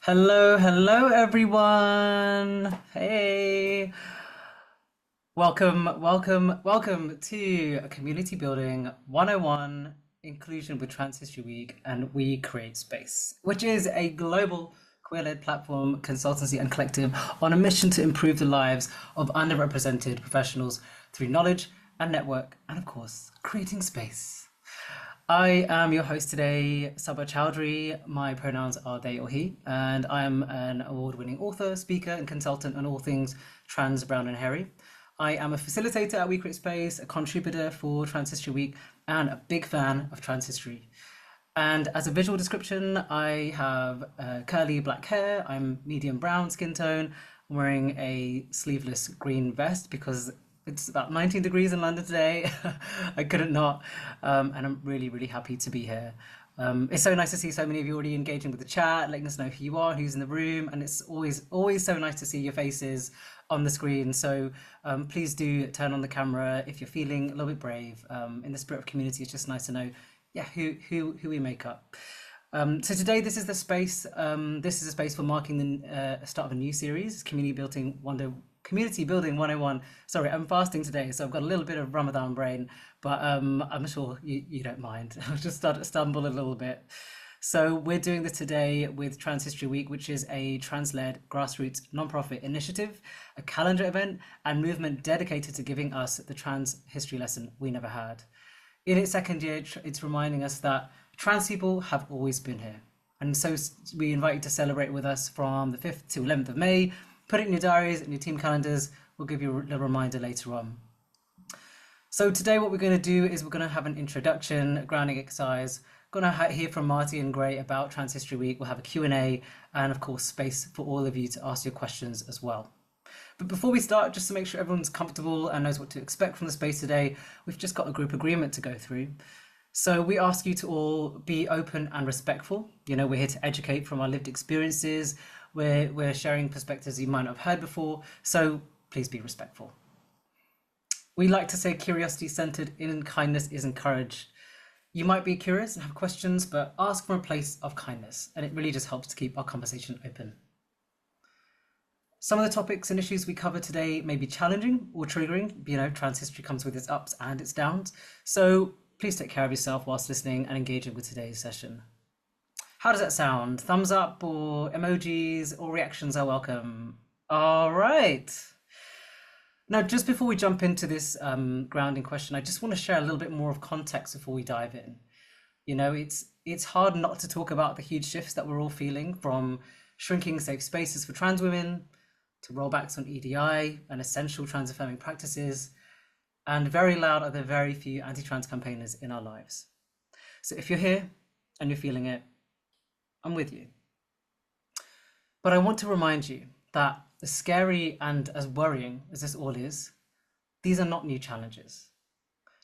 Hello everyone. Hey. Welcome to Community Building 101 Inclusion with Trans History Week and We Create Space, which is a global queer-led platform, consultancy and collective on a mission to improve the lives of underrepresented professionals through knowledge and network and of course, creating space. I am your host today, Sabah Chowdhury. My pronouns are they or he, and I am an award-winning author, speaker, and consultant on all things trans, brown, and hairy. I am a facilitator at We Create Space, a contributor for Trans History Week, and a big fan of trans history. And as a visual description, I have curly black hair. I'm medium brown skin tone. I'm wearing a sleeveless green vest because it's about 19 degrees in London today. I couldn't not. And I'm really happy to be here. It's so nice to see so many of you already engaging with the chat, letting us know who you are, who's in the room. And it's always so nice to see your faces on the screen. So please do turn on the camera if you're feeling a little bit brave. In the spirit of community, it's just nice to know, yeah, who we make up. So today, this is the space. This is a space for marking the start of a new series, Community Building 101. Sorry, I'm fasting today, so I've got a little bit of Ramadan brain, but I'm sure you don't mind. I'll just stumble a little bit. So we're doing this today with Trans History Week, which is a trans-led grassroots nonprofit initiative, a calendar event and movement dedicated to giving us the trans history lesson we never had. In its second year, it's reminding us that trans people have always been here. And so we invite you to celebrate with us from the 5th to 11th of May. Put it in your diaries and your team calendars. We'll give you a reminder later on. So today what we're going to do is we're going to have an introduction, a grounding exercise. Going to hear from Marty and Gray about Trans History Week. We'll have a Q&A and of course space for all of you to ask your questions as well. But before we start, just to make sure everyone's comfortable and knows what to expect from the space today, we've just got a group agreement to go through. So we ask you to all be open and respectful. You know, we're here to educate from our lived experiences. We're sharing perspectives you might not have heard before, so please be respectful. We like to say curiosity centered in kindness is encouraged. You might be curious and have questions, but ask from a place of kindness, and it really just helps to keep our conversation open. Some of the topics and issues we cover today may be challenging or triggering. You know, trans history comes with its ups and its downs, so please take care of yourself whilst listening and engaging with today's session. How does that sound? Thumbs up or emojis or reactions are welcome. All right. Now, just before we jump into this grounding question, I just want to share a little bit more of context before we dive in. You know, it's hard not to talk about the huge shifts that we're all feeling, from shrinking safe spaces for trans women to rollbacks on EDI and essential trans affirming practices. And very loud are the very few anti-trans campaigners in our lives. So if you're here and you're feeling it, I'm with you. But I want to remind you that as scary and as worrying as this all is, these are not new challenges.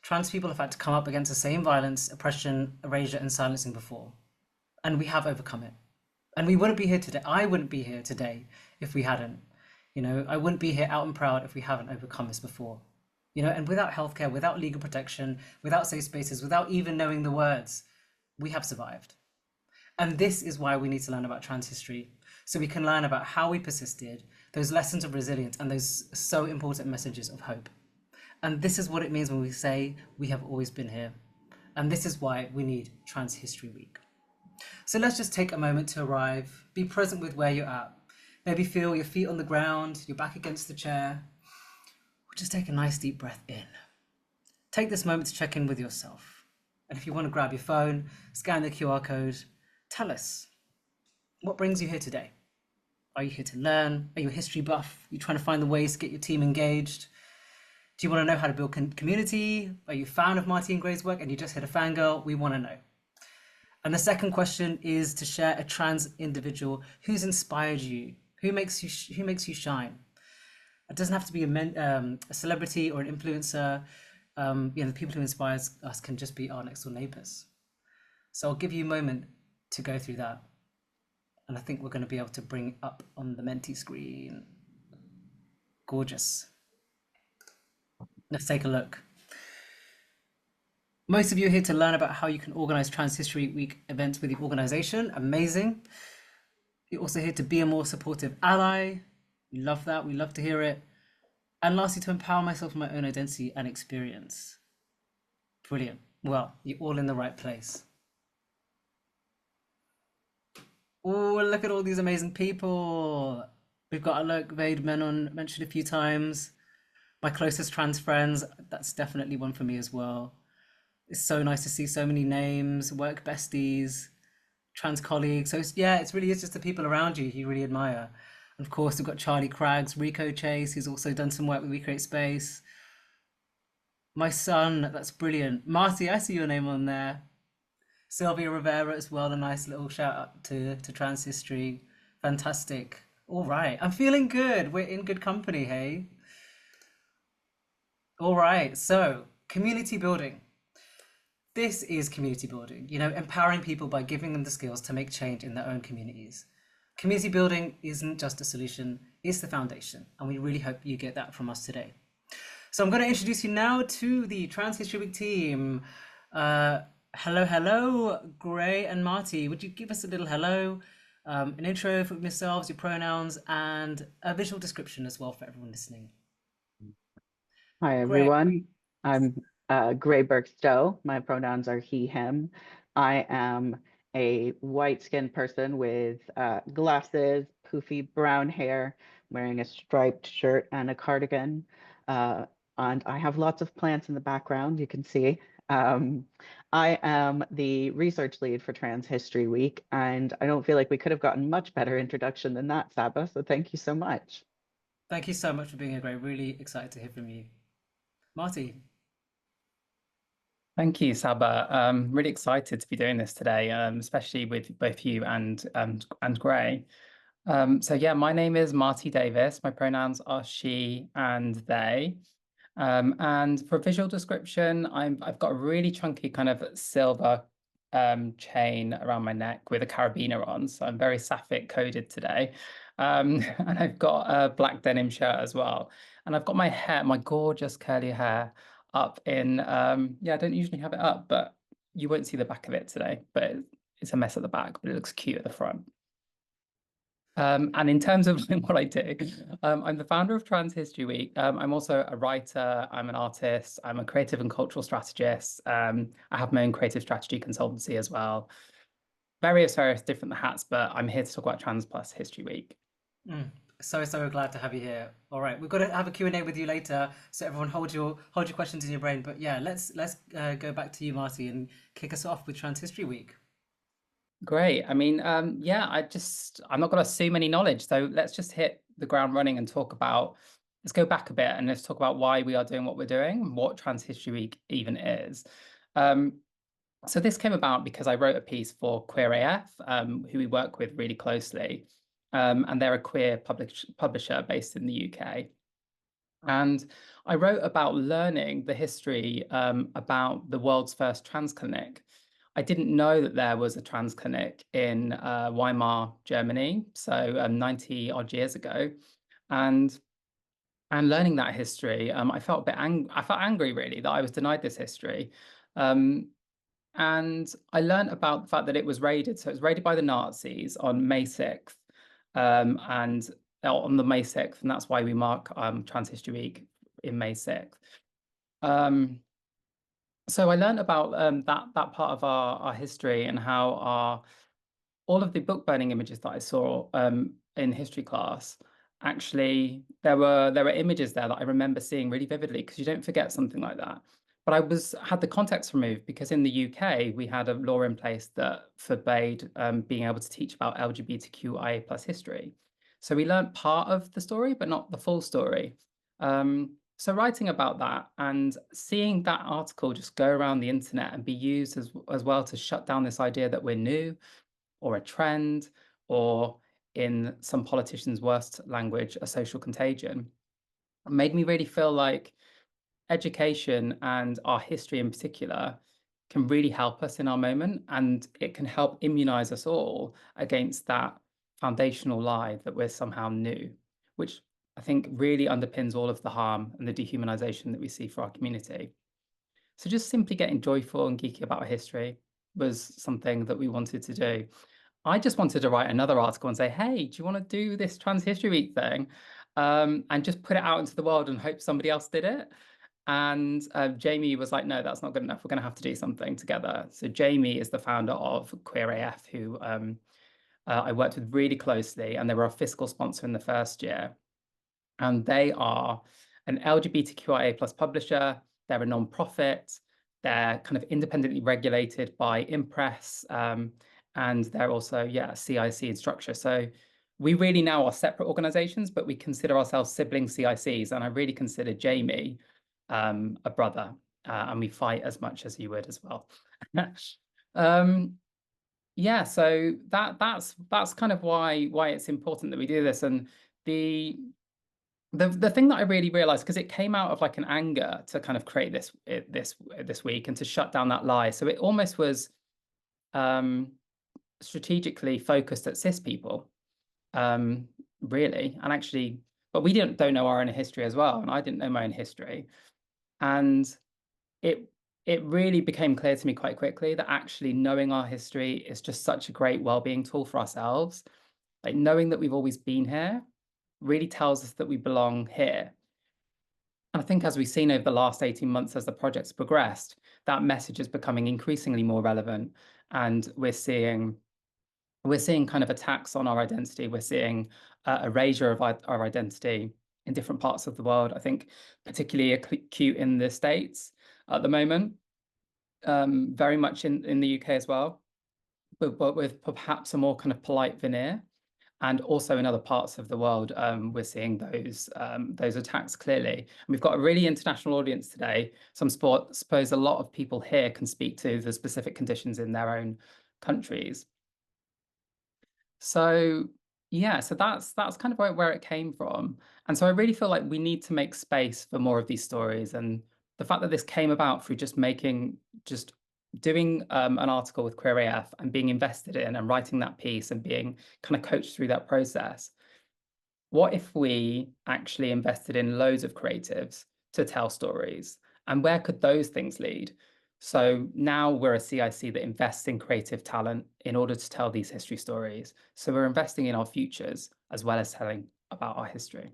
Trans people have had to come up against the same violence, oppression, erasure, and silencing before, and we have overcome it. And we wouldn't be here today. I wouldn't be here today if we hadn't. You know, I wouldn't be here out and proud if we haven't overcome this before. You know, and without healthcare, without legal protection, without safe spaces, without even knowing the words, we have survived. And this is why we need to learn about trans history, so we can learn about how we persisted, those lessons of resilience, and those so important messages of hope. And this is what it means when we say we have always been here. And this is why we need Trans History Week. So let's just take a moment to arrive, be present with where you're at. Maybe feel your feet on the ground, your back against the chair, or just take a nice deep breath in. Take this moment to check in with yourself. And if you want to grab your phone, scan the QR code, tell us, what brings you here today? Are you here to learn? Are you a history buff? Are you trying to find the ways to get your team engaged? Do you want to know how to build community? Are you a fan of Marty and Gray's work and you just hit a fangirl? We want to know. And the second question is to share a trans individual who's inspired you, who makes you shine. It doesn't have to be a celebrity or an influencer. You know, the people who inspire us can just be our next door neighbors. So I'll give you a moment to go through that. And I think we're going to be able to bring up on the Menti screen. Gorgeous. Let's take a look. Most of you are here to learn about how you can organize Trans History Week events with your organization. Amazing. You're also here to be a more supportive ally. We love that. We love to hear it. And lastly, to empower myself in my own identity and experience. Brilliant. Well, you're all in the right place. Oh, look at all these amazing people. We've got Alok Vaid Menon mentioned a few times. My closest trans friends, that's definitely one for me as well. It's so nice to see so many names, work besties, trans colleagues. So yeah, it's really is just the people around you you really admire. And of course, we've got Charlie Craggs, Rico Chase, who's also done some work with We Create Space. My son, that's brilliant. Marty, I see your name on there. Sylvia Rivera as well. A nice little shout out to Trans History. Fantastic. All right, I'm feeling good. We're in good company, hey. All right, so community building. This is community building, empowering people by giving them the skills to make change in their own communities. Community building isn't just a solution, it's the foundation, and we really hope you get that from us today. So I'm going to introduce you now to the Trans History Week team. Hello, Gray and Marty. Would you give us a little hello, an intro for yourselves, your pronouns, and a visual description as well for everyone listening? Hi, Gray. everyone. I'm Gray Burke-Stowe. My pronouns are he, him. I am a white-skinned person with glasses, poofy brown hair, wearing a striped shirt and a cardigan. And I have lots of plants in the background, you can see. I am the research lead for Trans History Week, and I don't feel like we could have gotten much better introduction than that, Saba, so thank you so much. Thank you so much for being here, Gray. Really excited to hear from you. Marty. Thank you, Saba. Really excited to be doing this today, especially with both you and Gray. So yeah, my name is Marty Davis. My pronouns are she and they. And for visual description, I've got a really chunky kind of silver chain around my neck with a carabiner on. So I'm very sapphic coded today. And I've got a black denim shirt as well. And I've got my hair, my gorgeous curly hair up in, yeah, I don't usually have it up, but you won't see the back of it today, but it's a mess at the back, but it looks cute at the front. And in terms of what I do, I'm the founder of Trans History Week. I'm also a writer, I'm an artist, I'm a creative and cultural strategist. I have my own creative strategy consultancy as well. Various different hats, but I'm here to talk about Trans Plus History Week. So glad to have you here. All right, we've got to have a Q&A with you later, so everyone hold your questions in your brain. But yeah, let's go back to you, Marty, and kick us off with Trans History Week. Great. I mean, yeah, I'm not going to assume any knowledge. So let's just hit the ground running and let's go back a bit and let's talk about why we are doing what we're doing, and what Trans History Week even is. So this came about because I wrote a piece for QueerAF, who we work with really closely. And they're a queer publisher based in the UK. And I wrote about learning the history about the world's first trans clinic. I didn't know that there was a trans clinic in Weimar, Germany, so 90 odd years ago. And learning that history, I felt angry really that I was denied this history. And I learned about the fact that it was raided. So it was raided by the Nazis on May 6th. And on the May 6th, and that's why we mark Trans History Week in May 6th. So I learned about that part of our history, and how all of the book burning images that I saw in history class, actually there were images there that I remember seeing really vividly, because you don't forget something like that. But I had the context removed because in the UK we had a law in place that forbade being able to teach about LGBTQIA plus history. So we learned part of the story, but not the full story. So writing about that and seeing that article just go around the internet and be used as well to shut down this idea that we're new, or a trend, or in some politicians' worst language, a social contagion, made me really feel like education, and our history in particular, can really help us in our moment, and it can help immunize us all against that foundational lie that we're somehow new, which I think really underpins all of the harm and the dehumanization that we see for our community. So just simply getting joyful and geeky about our history was something that we wanted to do. I just wanted to write another article and say, hey, do you want to do this Trans History Week thing? And just put it out into the world and hope somebody else did it. And Jamie was like, no, that's not good enough. We're going to have to do something together. So Jamie is the founder of QueerAF, who I worked with really closely, and they were a fiscal sponsor in the first year. And they are an LGBTQIA plus publisher. They're a non-profit. They're kind of independently regulated by Impress. And they're also, yeah, CIC in structure. So we really now are separate organizations, but we consider ourselves sibling CICs. And I really consider Jamie a brother. And we fight as much as you would as well. Yeah, so that's kind of why it's important that we do this. And the thing that I really realized, because it came out of like an anger to kind of create this week and to shut down that lie. So it almost was strategically focused at cis people, really. And actually, but we don't know our own history as well. And I didn't know my own history. And it really became clear to me quite quickly that actually knowing our history is just such a great well-being tool for ourselves. Like knowing that we've always been here really tells us that we belong here. And I think as we've seen over the last 18 months as the project's progressed, that message is becoming increasingly more relevant. And we're seeing kind of attacks on our identity. We're seeing erasure of our identity in different parts of the world. I think particularly acute in the States at the moment, very much in the UK as well, but with perhaps a more kind of polite veneer. And also in other parts of the world, we're seeing those attacks clearly. And we've got a really international audience today. So I suppose a lot of people here can speak to the specific conditions in their own countries. So yeah, so that's kind of where it came from. And so I really feel like we need to make space for more of these stories. And the fact that this came about through just doing an article with QueerAF and being invested in and writing that piece and being kind of coached through that process. What if we actually invested in loads of creatives to tell stories? And where could those things lead? So now we're a CIC that invests in creative talent in order to tell these history stories. So we're investing in our futures as well as telling about our history.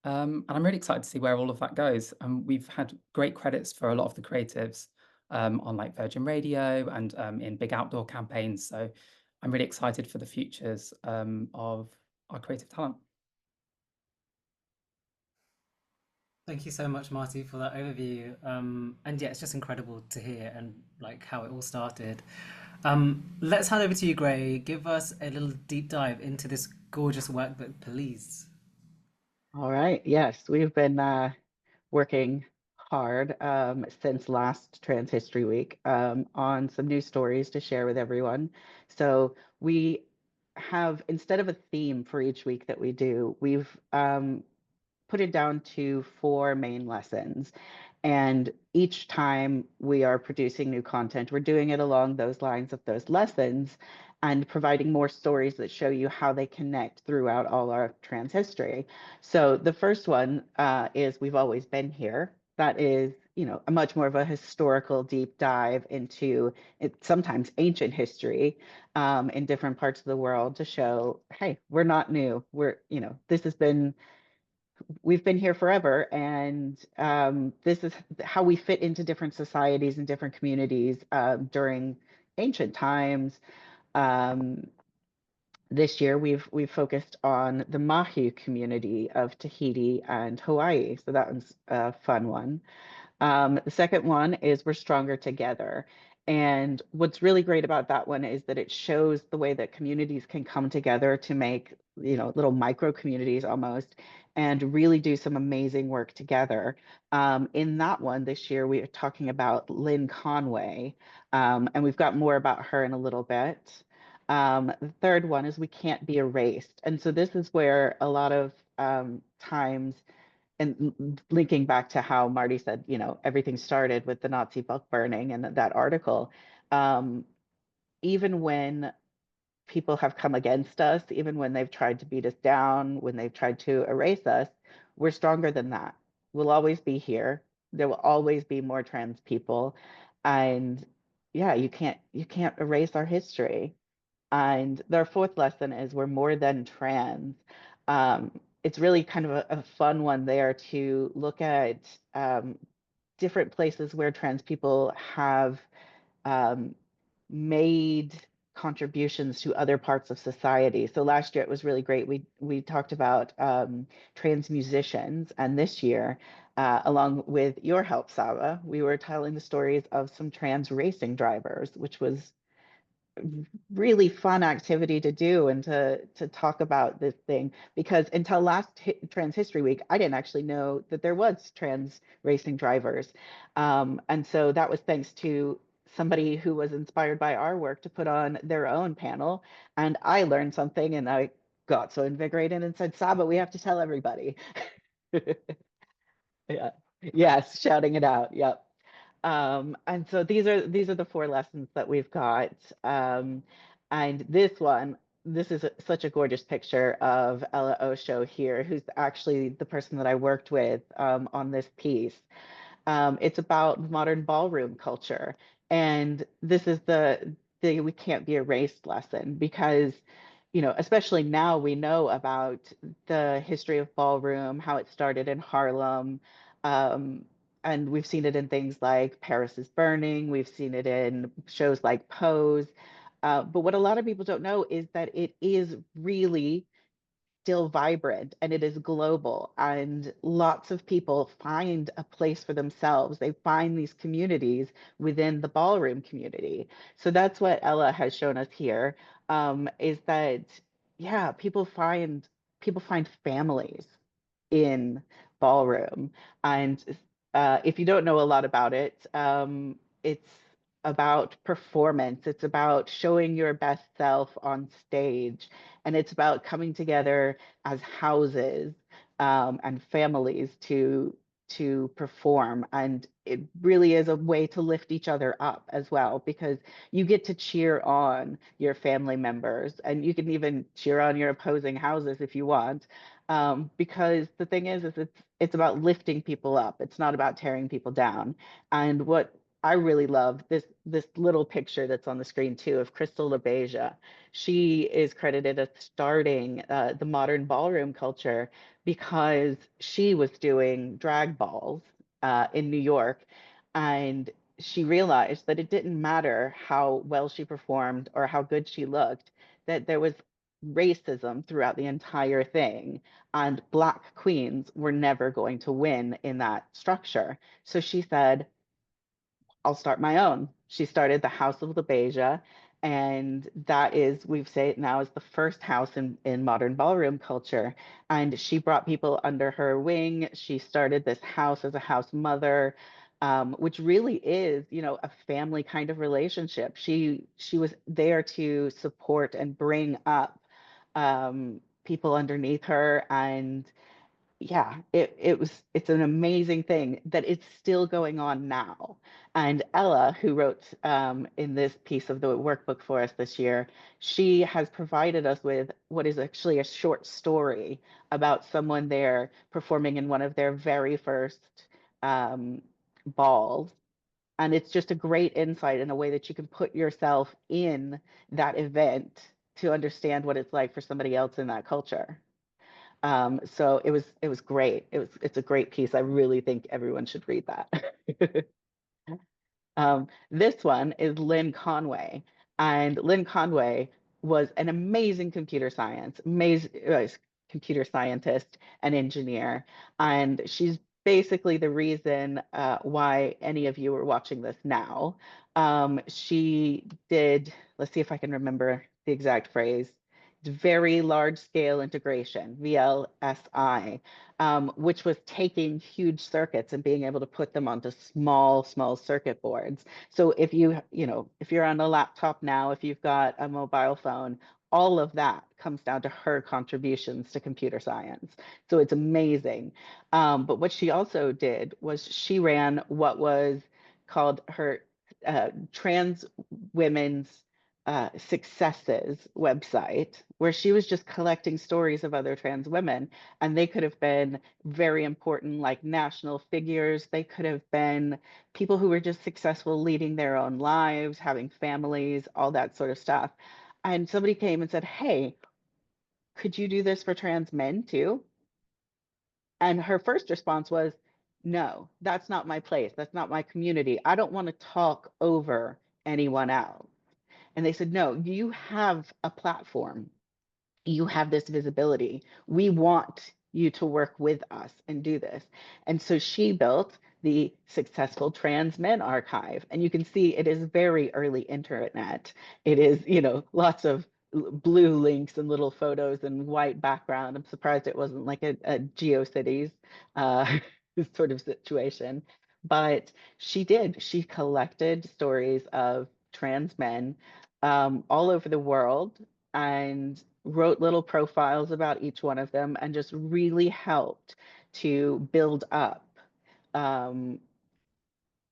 And I'm really excited to see where all of that goes. We've had great credits for a lot of the creatives on like Virgin Radio and in big outdoor campaigns. So I'm really excited for the futures of our creative talent. Thank you so much, Marty, for that overview. And yeah, it's just incredible to hear and like how it all started. Let's hand over to you, Gray. Give us a little deep dive into this gorgeous workbook, please. All right. Yes, we've been working hard since last Trans History Week on some new stories to share with everyone. So we have, instead of a theme for each week that we do, we've put it down to 4 main lessons. And each time we are producing new content, we're doing it along those lines of those lessons and providing more stories that show you how they connect throughout all our trans history. So the first one is We've Always Been Here. That is, a much more of a historical deep dive into sometimes ancient history in different parts of the world to show, hey, we're not new. We've been here forever, and this is how we fit into different societies and different communities during ancient times. This year, we've focused on the Mahi community of Tahiti and Hawaii, so that one's a fun one. The second one is We're Stronger Together. And what's really great about that one is that it shows the way that communities can come together to make, little micro communities almost, and really do some amazing work together. In that one this year, we are talking about Lynn Conway, and we've got more about her in a little bit. The third one is We Can't Be Erased. And so this is where a lot of times, and linking back to how Marty said, everything started with the Nazi book burning and that article, even when people have come against us, even when they've tried to beat us down, when they've tried to erase us, we're stronger than that. We'll always be here. There will always be more trans people. And yeah, you can't erase our history. And their fourth lesson is we're more than trans. It's really kind of a fun one there to look at different places where trans people have um, made contributions to other parts of society. So last year it was really great. We talked about trans musicians, and this year, along with your help, Saba, we were telling the stories of some trans racing drivers, which was really fun activity to do and to talk about this thing, because until last Trans History Week, I didn't actually know that there was trans racing drivers. And so that was thanks to somebody who was inspired by our work to put on their own panel. And I learned something and I got so invigorated and said, Saba, we have to tell everybody. Yeah. Yes, shouting it out. Yep. And so these are the four lessons that we've got. And this is such a gorgeous picture of Ella Osho here, who's actually the person that I worked with on this piece. It's about modern ballroom culture. And this is the we can't be erased lesson, because, especially now we know about the history of ballroom, how it started in Harlem. Um, and we've seen it in things like Paris is Burning. We've seen it in shows like Pose. But what a lot of people don't know is that it is really still vibrant and it is global, and lots of people find a place for themselves. They find these communities within the ballroom community. So that's what Ella has shown us here, is that, yeah, people find families in ballroom. And if you don't know a lot about it, it's about performance. It's about showing your best self on stage, and it's about coming together as houses and families to perform. And it really is a way to lift each other up as well, because you get to cheer on your family members, and you can even cheer on your opposing houses if you want, because the thing is it's about lifting people up. It's not about tearing people down. And what I really love, this little picture that's on the screen too, of Crystal LaBeija. She is credited as starting the modern ballroom culture, because she was doing drag balls in New York, and she realized that it didn't matter how well she performed or how good she looked, that there was racism throughout the entire thing, and Black queens were never going to win in that structure. So she said, I'll start my own. She started the House of LaBeija, and that is, we say it now, is the first house in modern ballroom culture. And she brought people under her wing. She started this house as a house mother, which really is, a family kind of relationship. She was there to support and bring up people underneath her. And yeah, it's an amazing thing that it's still going on now. And Ella, who wrote in this piece of the workbook for us this year, she has provided us with what is actually a short story about someone there performing in one of their very first balls. And it's just a great insight in a way that you can put yourself in that event to understand what it's like for somebody else in that culture. So it was great. It's a great piece. I really think everyone should read that. This one is Lynn Conway, and Lynn Conway was an amazing computer scientist and engineer, and she's basically the reason why any of you are watching this now. She did, let's see if I can remember the exact phrase, very large scale integration, VLSI, which was taking huge circuits and being able to put them onto small circuit boards. So if if you're on a laptop now, if you've got a mobile phone, all of that comes down to her contributions to computer science. So it's amazing. But what she also did was she ran what was called her Trans Women's Successes website, where she was just collecting stories of other trans women. And they could have been very important, like national figures. They could have been people who were just successful leading their own lives, having families, all that sort of stuff. And somebody came and said, hey, could you do this for trans men too? And her first response was, no, that's not my place. That's not my community. I don't want to talk over anyone else. And they said, no, you have a platform. You have this visibility. We want you to work with us and do this. And so she built the Successful Trans Men Archive. And you can see it is very early internet. It is, lots of blue links and little photos and white background. I'm surprised it wasn't like a GeoCities uh, sort of situation. But she did. She collected stories of trans men all over the world and wrote little profiles about each one of them and just really helped to build up um,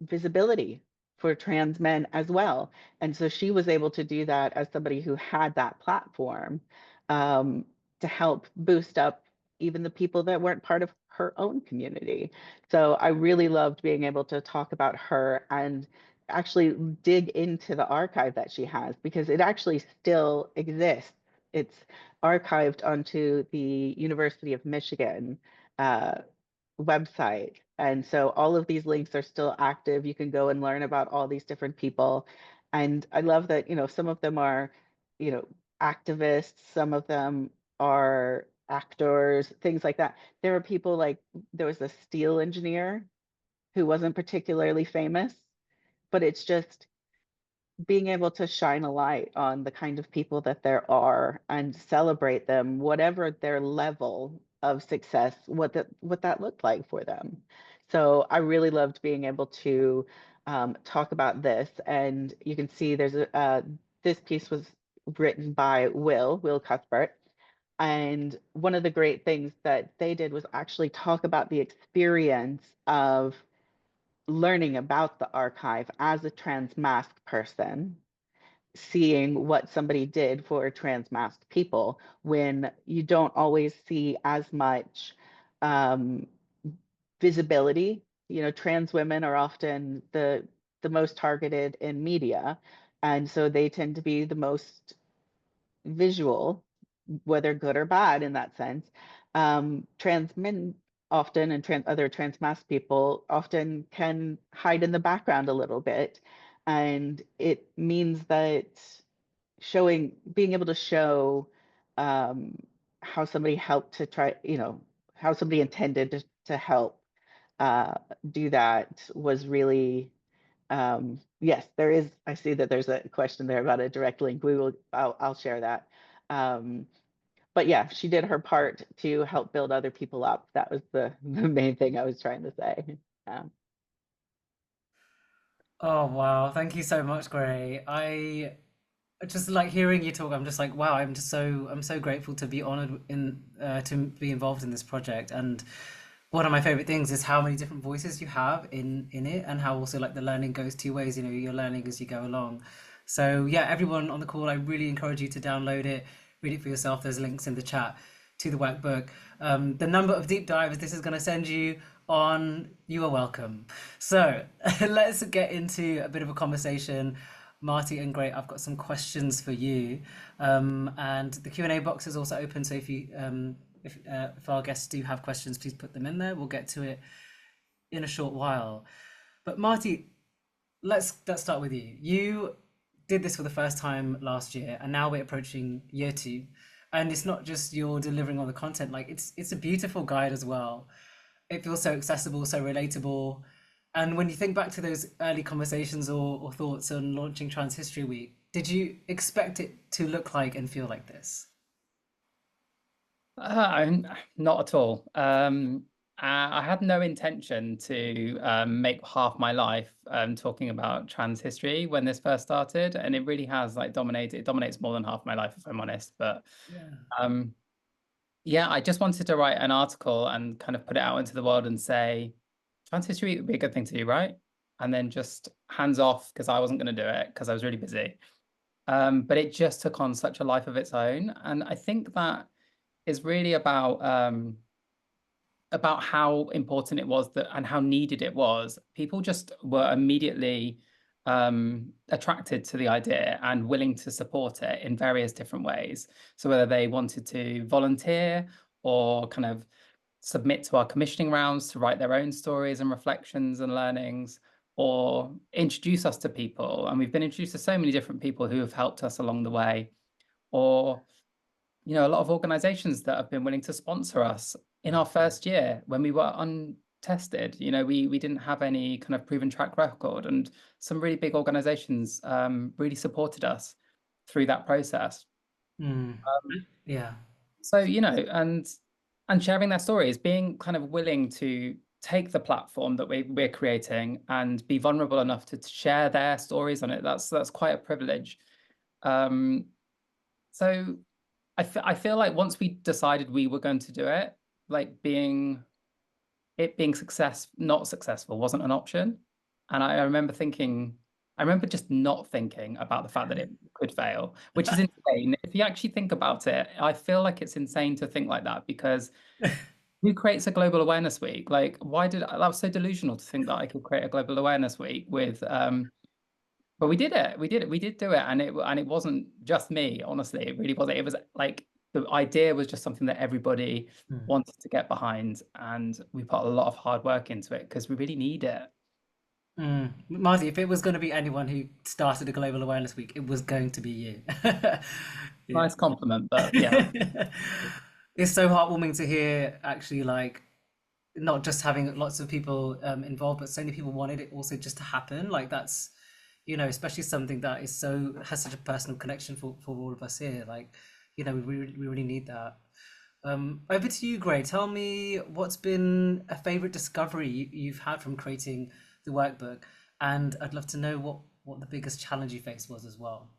visibility for trans men as well. And so she was able to do that as somebody who had that platform um, to help boost up even the people that weren't part of her own community. So I really loved being able to talk about her and actually dig into the archive that she has, because it actually still exists. It's archived onto the University of Michigan website. And so all of these links are still active. You can go and learn about all these different people. And I love that, some of them are, activists, some of them are actors, things like that. There are people like, there was a steel engineer who wasn't particularly famous, but it's just being able to shine a light on the kind of people that there are and celebrate them, whatever their level of success, what that looked like for them. So I really loved being able to talk about this. And you can see there's this piece was written by Will Cuthbert. And one of the great things that they did was actually talk about the experience of learning about the archive as a trans masked person, seeing what somebody did for trans masked people when you don't always see as much visibility. Trans women are often the most targeted in media, and so they tend to be the most visual, whether good or bad in that sense. Trans men often and other trans mass people often can hide in the background a little bit. And it means that being able to show how somebody helped to try, how somebody intended to help uh, do that was really yes, I see that there's a question there about a direct link. I'll share that. But yeah, she did her part to help build other people up. That was the main thing I was trying to say. Oh wow, thank you so much, Gray. I just like hearing you talk. I'm just like, wow, I'm so grateful to be honored in to be involved in this project. And one of my favorite things is how many different voices you have in it, and how also like the learning goes two ways. You're learning as you go along. So yeah, everyone on the call, I really encourage you to download it, read it for yourself. There's links in the chat to the workbook. The number of deep dives this is going to send you on, you are welcome. So let's get into a bit of a conversation. Marty and Gray, I've got some questions for you, and the Q&A box is also open. So if our guests do have questions, please put them in there. We'll get to it in a short while. But Marty, let's start with you. You did this for the first time last year, and now we're approaching year two. And it's not just you're delivering all the content, like it's a beautiful guide as well. It feels so accessible, so relatable. And when you think back to those early conversations or thoughts on launching Trans History Week, did you expect it to look like and feel like this? Not at all. I had no intention to make half my life talking about trans history when this first started, and it really has like dominated. It dominates more than half my life, if I'm honest. But Yeah. yeah, I just wanted to write an article and kind of put it out into the world and say, trans history would be a good thing to do, right? And then just hands off, because I wasn't going to do it because I was really busy. But it just took on such a life of its own, and I think that is really about how important it was and how needed it was. People just were immediately attracted to the idea and willing to support it in various different ways. So whether they wanted to volunteer or kind of submit to our commissioning rounds to write their own stories and reflections and learnings, or introduce us to people. And we've been introduced to so many different people who have helped us along the way, or a lot of organizations that have been willing to sponsor us in our first year when we were untested. We didn't have any kind of proven track record, and some really big organizations really supported us through that process. Yeah. So, and sharing their stories, being kind of willing to take the platform that we're creating and be vulnerable enough to share their stories on it. That's quite a privilege. So I feel like once we decided we were going to do it, like being not successful wasn't an option. And I remember just not thinking about the fact that it could fail, which is insane. If you actually think about it, I feel like it's insane to think like that, because who creates a global awareness week? Like, that was so delusional to think that I could create a global awareness week with, but we did it. We did do it. And it wasn't just me, honestly. It really wasn't. It was like the idea was just something that everybody wanted to get behind. And we put a lot of hard work into it because we really need it. Marty, if it was going to be anyone who started a global awareness week, it was going to be you. Nice compliment, but yeah. It's so heartwarming to hear, actually, like, not just having lots of people involved, but so many people wanted it also just to happen. Like, that's, especially something that has such a personal connection for all of us here. Like, we really need that. Over to you, Gray. Tell me, what's been a favorite discovery you've had from creating the workbook, and I'd love to know what the biggest challenge you faced was as well.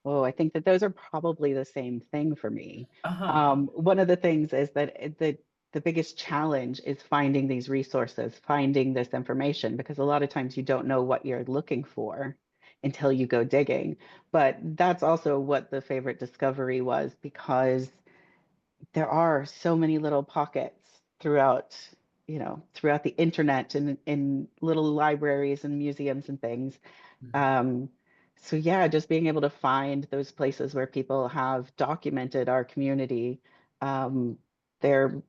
Oh, I think that those are probably the same thing for me. Uh-huh. One of the things is that the biggest challenge is finding these resources, finding this information, because a lot of times you don't know what you're looking for until you go digging. But that's also what the favorite discovery was, because there are so many little pockets throughout the internet and in little libraries and museums and things. So yeah, just being able to find those places where people have documented our community, um, they're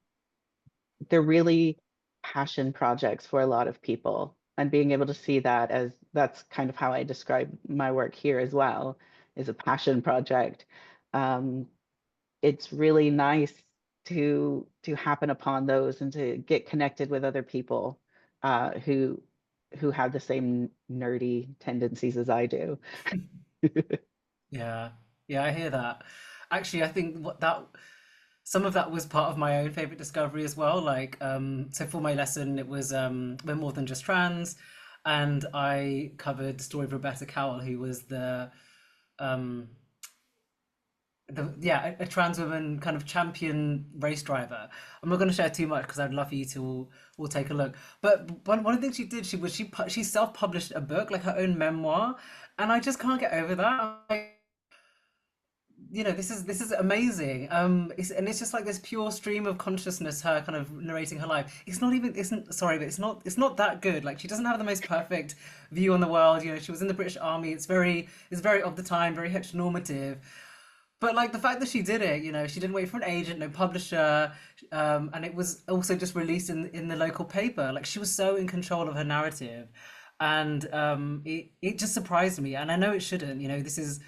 really passion projects for a lot of people, and being able to see that, as that's kind of how I describe my work here as well, is a passion project. Um, it's really nice to happen upon those and to get connected with other people who have the same nerdy tendencies as I do. Yeah, yeah, I hear that. Actually, I think some of that was part of my own favorite discovery as well. Like, so for my lesson, it was we're more than just trans, and I covered the story of Rebecca Cowell, who was um, a trans woman kind of champion race driver. I'm not going to share too much because I'd love for you to all take a look. But one of the things she did, she self-published a book, like her own memoir, and I just can't get over that. This is amazing. It's just like this pure stream of consciousness, her kind of narrating her life. Isn't sorry, but it's not that good. Like, she doesn't have the most perfect view on the world. She was in the British Army. It's very of the time, very heteronormative. But like the fact that she did it, she didn't wait for an agent, no publisher, and it was also just released in the local paper. Like, she was so in control of her narrative, and it just surprised me. And I know it shouldn't. This is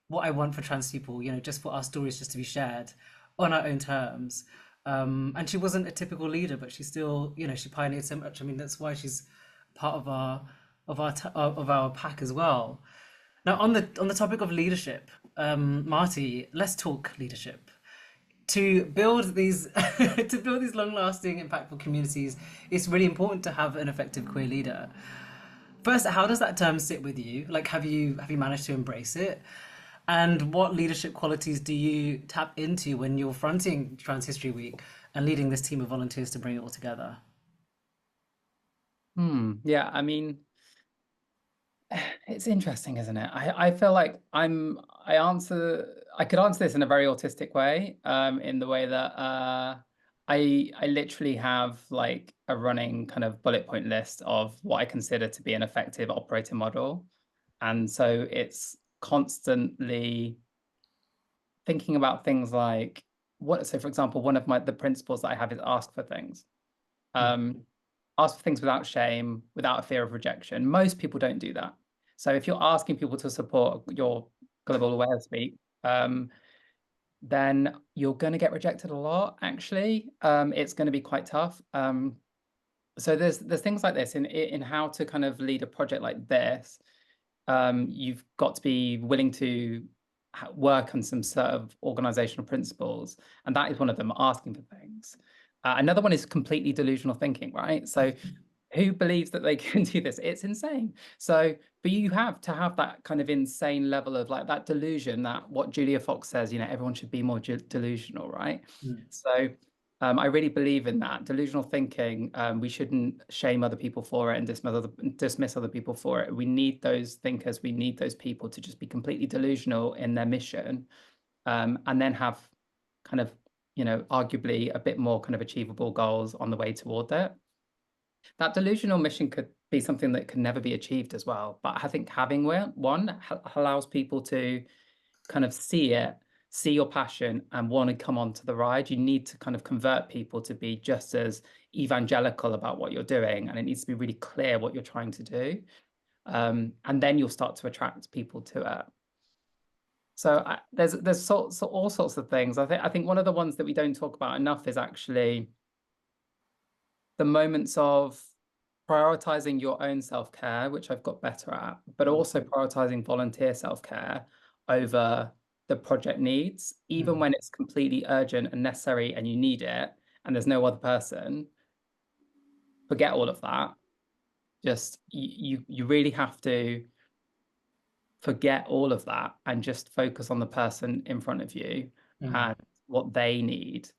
what I want for trans people. Just for our stories just to be shared on our own terms. And she wasn't a typical leader, but she still, she pioneered so much. I mean, that's why she's part of our pack as well. Now, on the topic of leadership, Marty, let's talk leadership. To build these long-lasting, impactful communities, it's really important to have an effective queer leader. First, how does that term sit with you? Like, have you managed to embrace it? And what leadership qualities do you tap into when you're fronting Trans History Week and leading this team of volunteers to bring it all together? Yeah, I mean, it's interesting, isn't it? I feel like I could answer this in a very autistic way, in the way that I literally have like a running kind of bullet point list of what I consider to be an effective operating model. And so it's constantly thinking about things like so for example, one of the principles that I have is ask for things. Ask for things without shame, without a fear of rejection. Most people don't do that. So if you're asking people to support your global awareness week, then you're going to get rejected a lot, actually. It's going to be quite tough. So there's things like this in how to kind of lead a project like this. You've got to be willing to work on some sort of organizational principles, and that is one of them, asking for things. Another one is completely delusional thinking, right? So who believes that they can do this? It's insane. So, but you have to have that kind of insane level of like that delusion, that what Julia Fox says, everyone should be more delusional, right? So I really believe in that delusional thinking. We shouldn't shame other people for it and dismiss other people for it. We need those thinkers. We need those people to just be completely delusional in their mission, and then have kind of, arguably a bit more kind of achievable goals on the way toward it. That delusional mission could be something that can never be achieved as well. But I think having one allows people to kind of see it, see your passion, and want to come onto the ride. You need to kind of convert people to be just as evangelical about what you're doing, and it needs to be really clear what you're trying to do. And then you'll start to attract people to it. So there's all sorts of things. I think one of the ones that we don't talk about enough is actually the moments of prioritizing your own self-care, which I've got better at, but also prioritizing volunteer self-care over the project needs, even when it's completely urgent and necessary and you need it and there's no other person. Forget all of that. Just you really have to forget all of that and just focus on the person in front of you and what they need,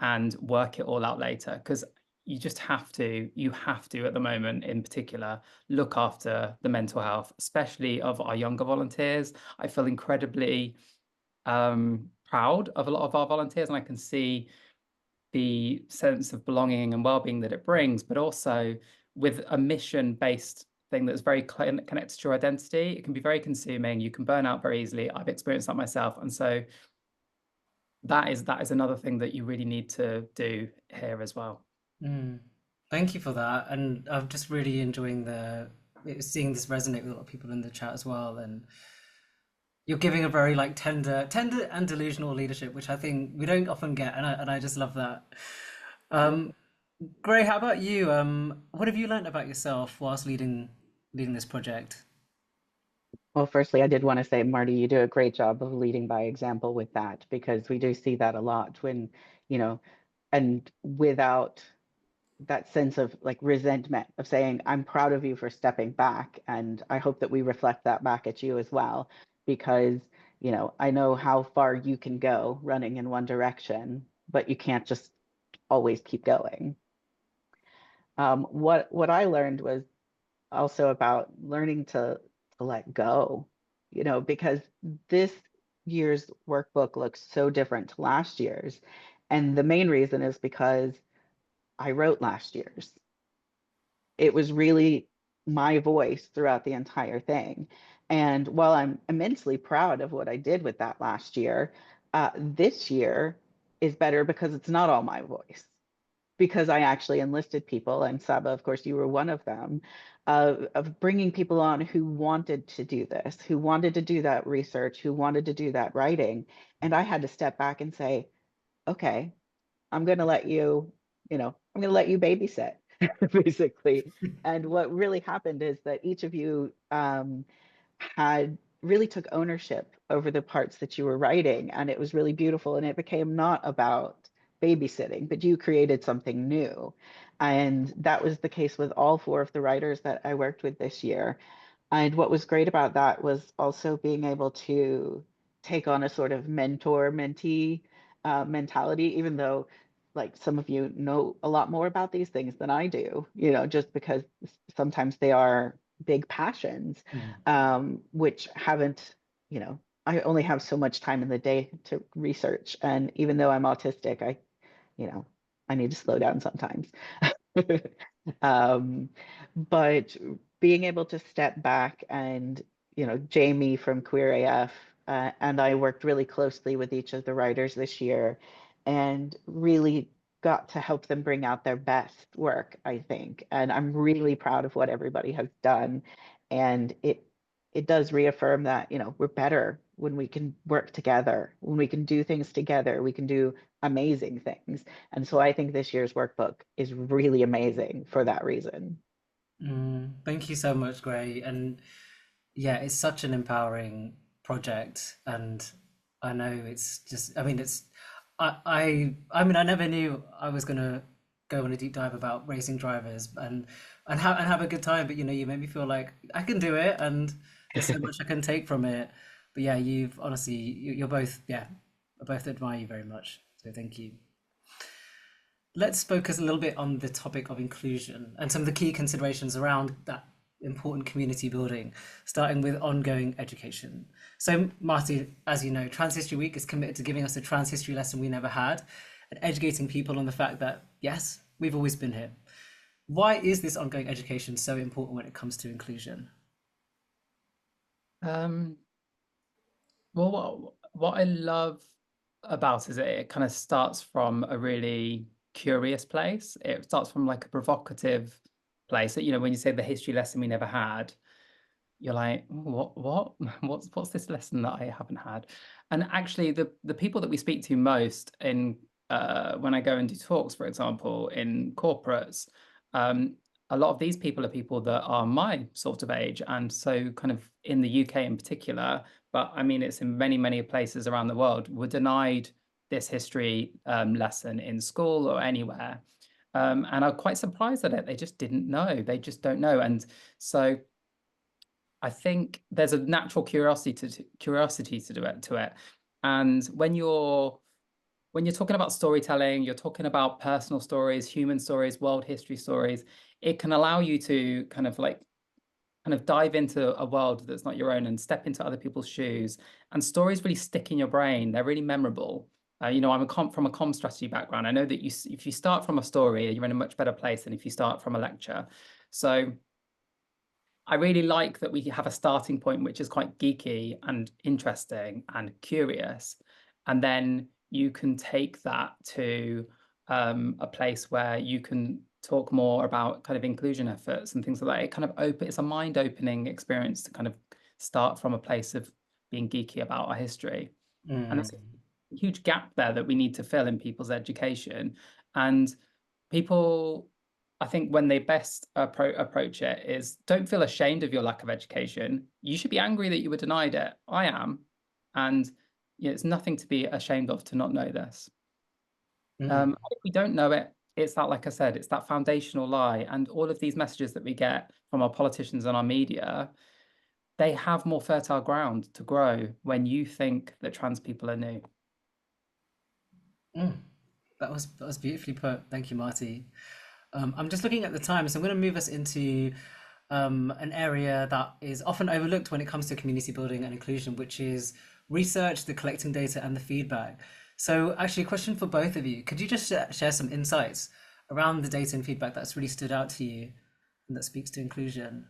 and work it all out later. Because you have to at the moment in particular look after the mental health, especially of our younger volunteers. I feel incredibly proud of a lot of our volunteers, and I can see the sense of belonging and well-being that it brings, but also with a mission-based thing that's very connected to your identity, it can be very consuming. You can burn out very easily. I've experienced that myself. And so that is another thing that you really need to do here as well. Thank you for that. And I'm just really enjoying seeing this resonate with a lot of people in the chat as well. And you're giving a very like tender and delusional leadership, which I think we don't often get, and I just love that. Gray, how about you? What have you learned about yourself whilst leading this project? Well, firstly, I did want to say, Marty, you do a great job of leading by example with that, because we do see that a lot when, and without that sense of like resentment of saying, I'm proud of you for stepping back. And I hope that we reflect that back at you as well, because, I know how far you can go running in one direction, but you can't just always keep going. What I learned was also about learning to let go, because this year's workbook looks so different to last year's. And the main reason is because I wrote last year's. It was really my voice throughout the entire thing. And while I'm immensely proud of what I did with that last year, this year is better because it's not all my voice, because I actually enlisted people, and Saba, of course, you were one of them, of bringing people on who wanted to do this, who wanted to do that research, who wanted to do that writing. And I had to step back and say, okay, I'm going to let you, I'm going to let you babysit, basically. And what really happened is that each of you had really took ownership over the parts that you were writing, and it was really beautiful. And it became not about babysitting, but you created something new. And that was the case with all 4 of the writers that I worked with this year. And what was great about that was also being able to take on a sort of mentor-mentee mentality, even though like some of you know a lot more about these things than I do, just because sometimes they are big passions, which haven't, I only have so much time in the day to research. And even though I'm autistic, I need to slow down sometimes. But being able to step back and, Jamie from QueerAF and I worked really closely with each of the writers this year and really got to help them bring out their best work, I think. And I'm really proud of what everybody has done. And it does reaffirm that, we're better when we can work together, when we can do things together, we can do amazing things. And so I think this year's workbook is really amazing for that reason. Thank you so much, Gray. And yeah, it's such an empowering project, and I know it's just, I mean, I never knew I was gonna go on a deep dive about racing drivers and have a good time, but you made me feel like I can do it, and there's so much I can take from it. But yeah, you've honestly, you're both, yeah, I both admire you very much. So thank you. Let's focus a little bit on the topic of inclusion and some of the key considerations around that important community building, starting with ongoing education. So, Marty, as you know, Trans History Week is committed to giving us a trans history lesson we never had and educating people on the fact that, yes, we've always been here. Why is this ongoing education so important when it comes to inclusion? Um, well, what I love about is it kind of starts from a really curious place. It starts from like a provocative place that, when you say the history lesson we never had, you're like, what what's this lesson that I haven't had? And actually the people that we speak to most in when I go and do talks, for example, in corporates, um, a lot of these people are people that are my sort of age, and so kind of in the UK in particular, but I mean it's in many places around the world, were denied this history lesson in school or anywhere. And I'm quite surprised at it. They just didn't know. They just don't know. And so I think there's a natural curiosity to it. And when you're talking about storytelling, you're talking about personal stories, human stories, world history stories, it can allow you to kind of dive into a world that's not your own and step into other people's shoes. And stories really stick in your brain. They're really memorable. From a com strategy background. I know that if you start from a story, you're in a much better place than if you start from a lecture. So I really like that we have a starting point which is quite geeky and interesting and curious, and then you can take that to a place where you can talk more about kind of inclusion efforts and things like that. It's a mind-opening experience to kind of start from a place of being geeky about our history. And there's Mm, a huge gap there that we need to fill in people's education. And people, I think, when they best approach it is don't feel ashamed of your lack of education. You should be angry that you were denied it. I am. And it's nothing to be ashamed of to not know this. mm, If we don't know it, it's that, like I said, it's that foundational lie. And all of these messages that we get from our politicians and our media, they have more fertile ground to grow when you think that trans people are new. mm. That was beautifully put. Thank you, Marty. I'm just looking at the time, so I'm going to move us into an area that is often overlooked when it comes to community building and inclusion, which is research, the collecting data, and the feedback. So, actually, a question for both of you. Could you just share some insights around the data and feedback that's really stood out to you and that speaks to inclusion?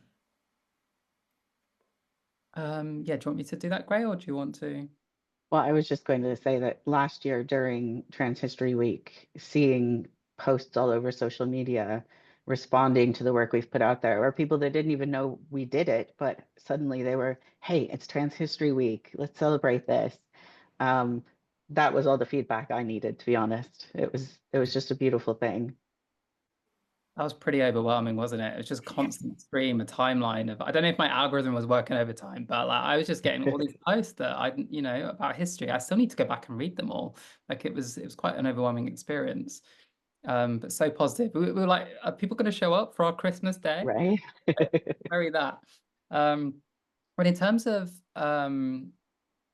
Yeah, do you want me to do that, Gray, or do you want to? Well, I was just going to say that last year during Trans History Week, seeing posts all over social media responding to the work we've put out there, or people that didn't even know we did it, but suddenly they were, hey, it's Trans History Week, let's celebrate this. Um, that was all the feedback I needed, to be honest. It was just a beautiful thing. That was pretty overwhelming, wasn't it? It was just constant stream, a timeline of, I don't know if my algorithm was working overtime, but like I was just getting all these posts that about history. I still need to go back and read them all. Like it was quite an overwhelming experience. But so positive. We were like, are people going to show up for our Christmas day? Right? Very that. Um, but in terms of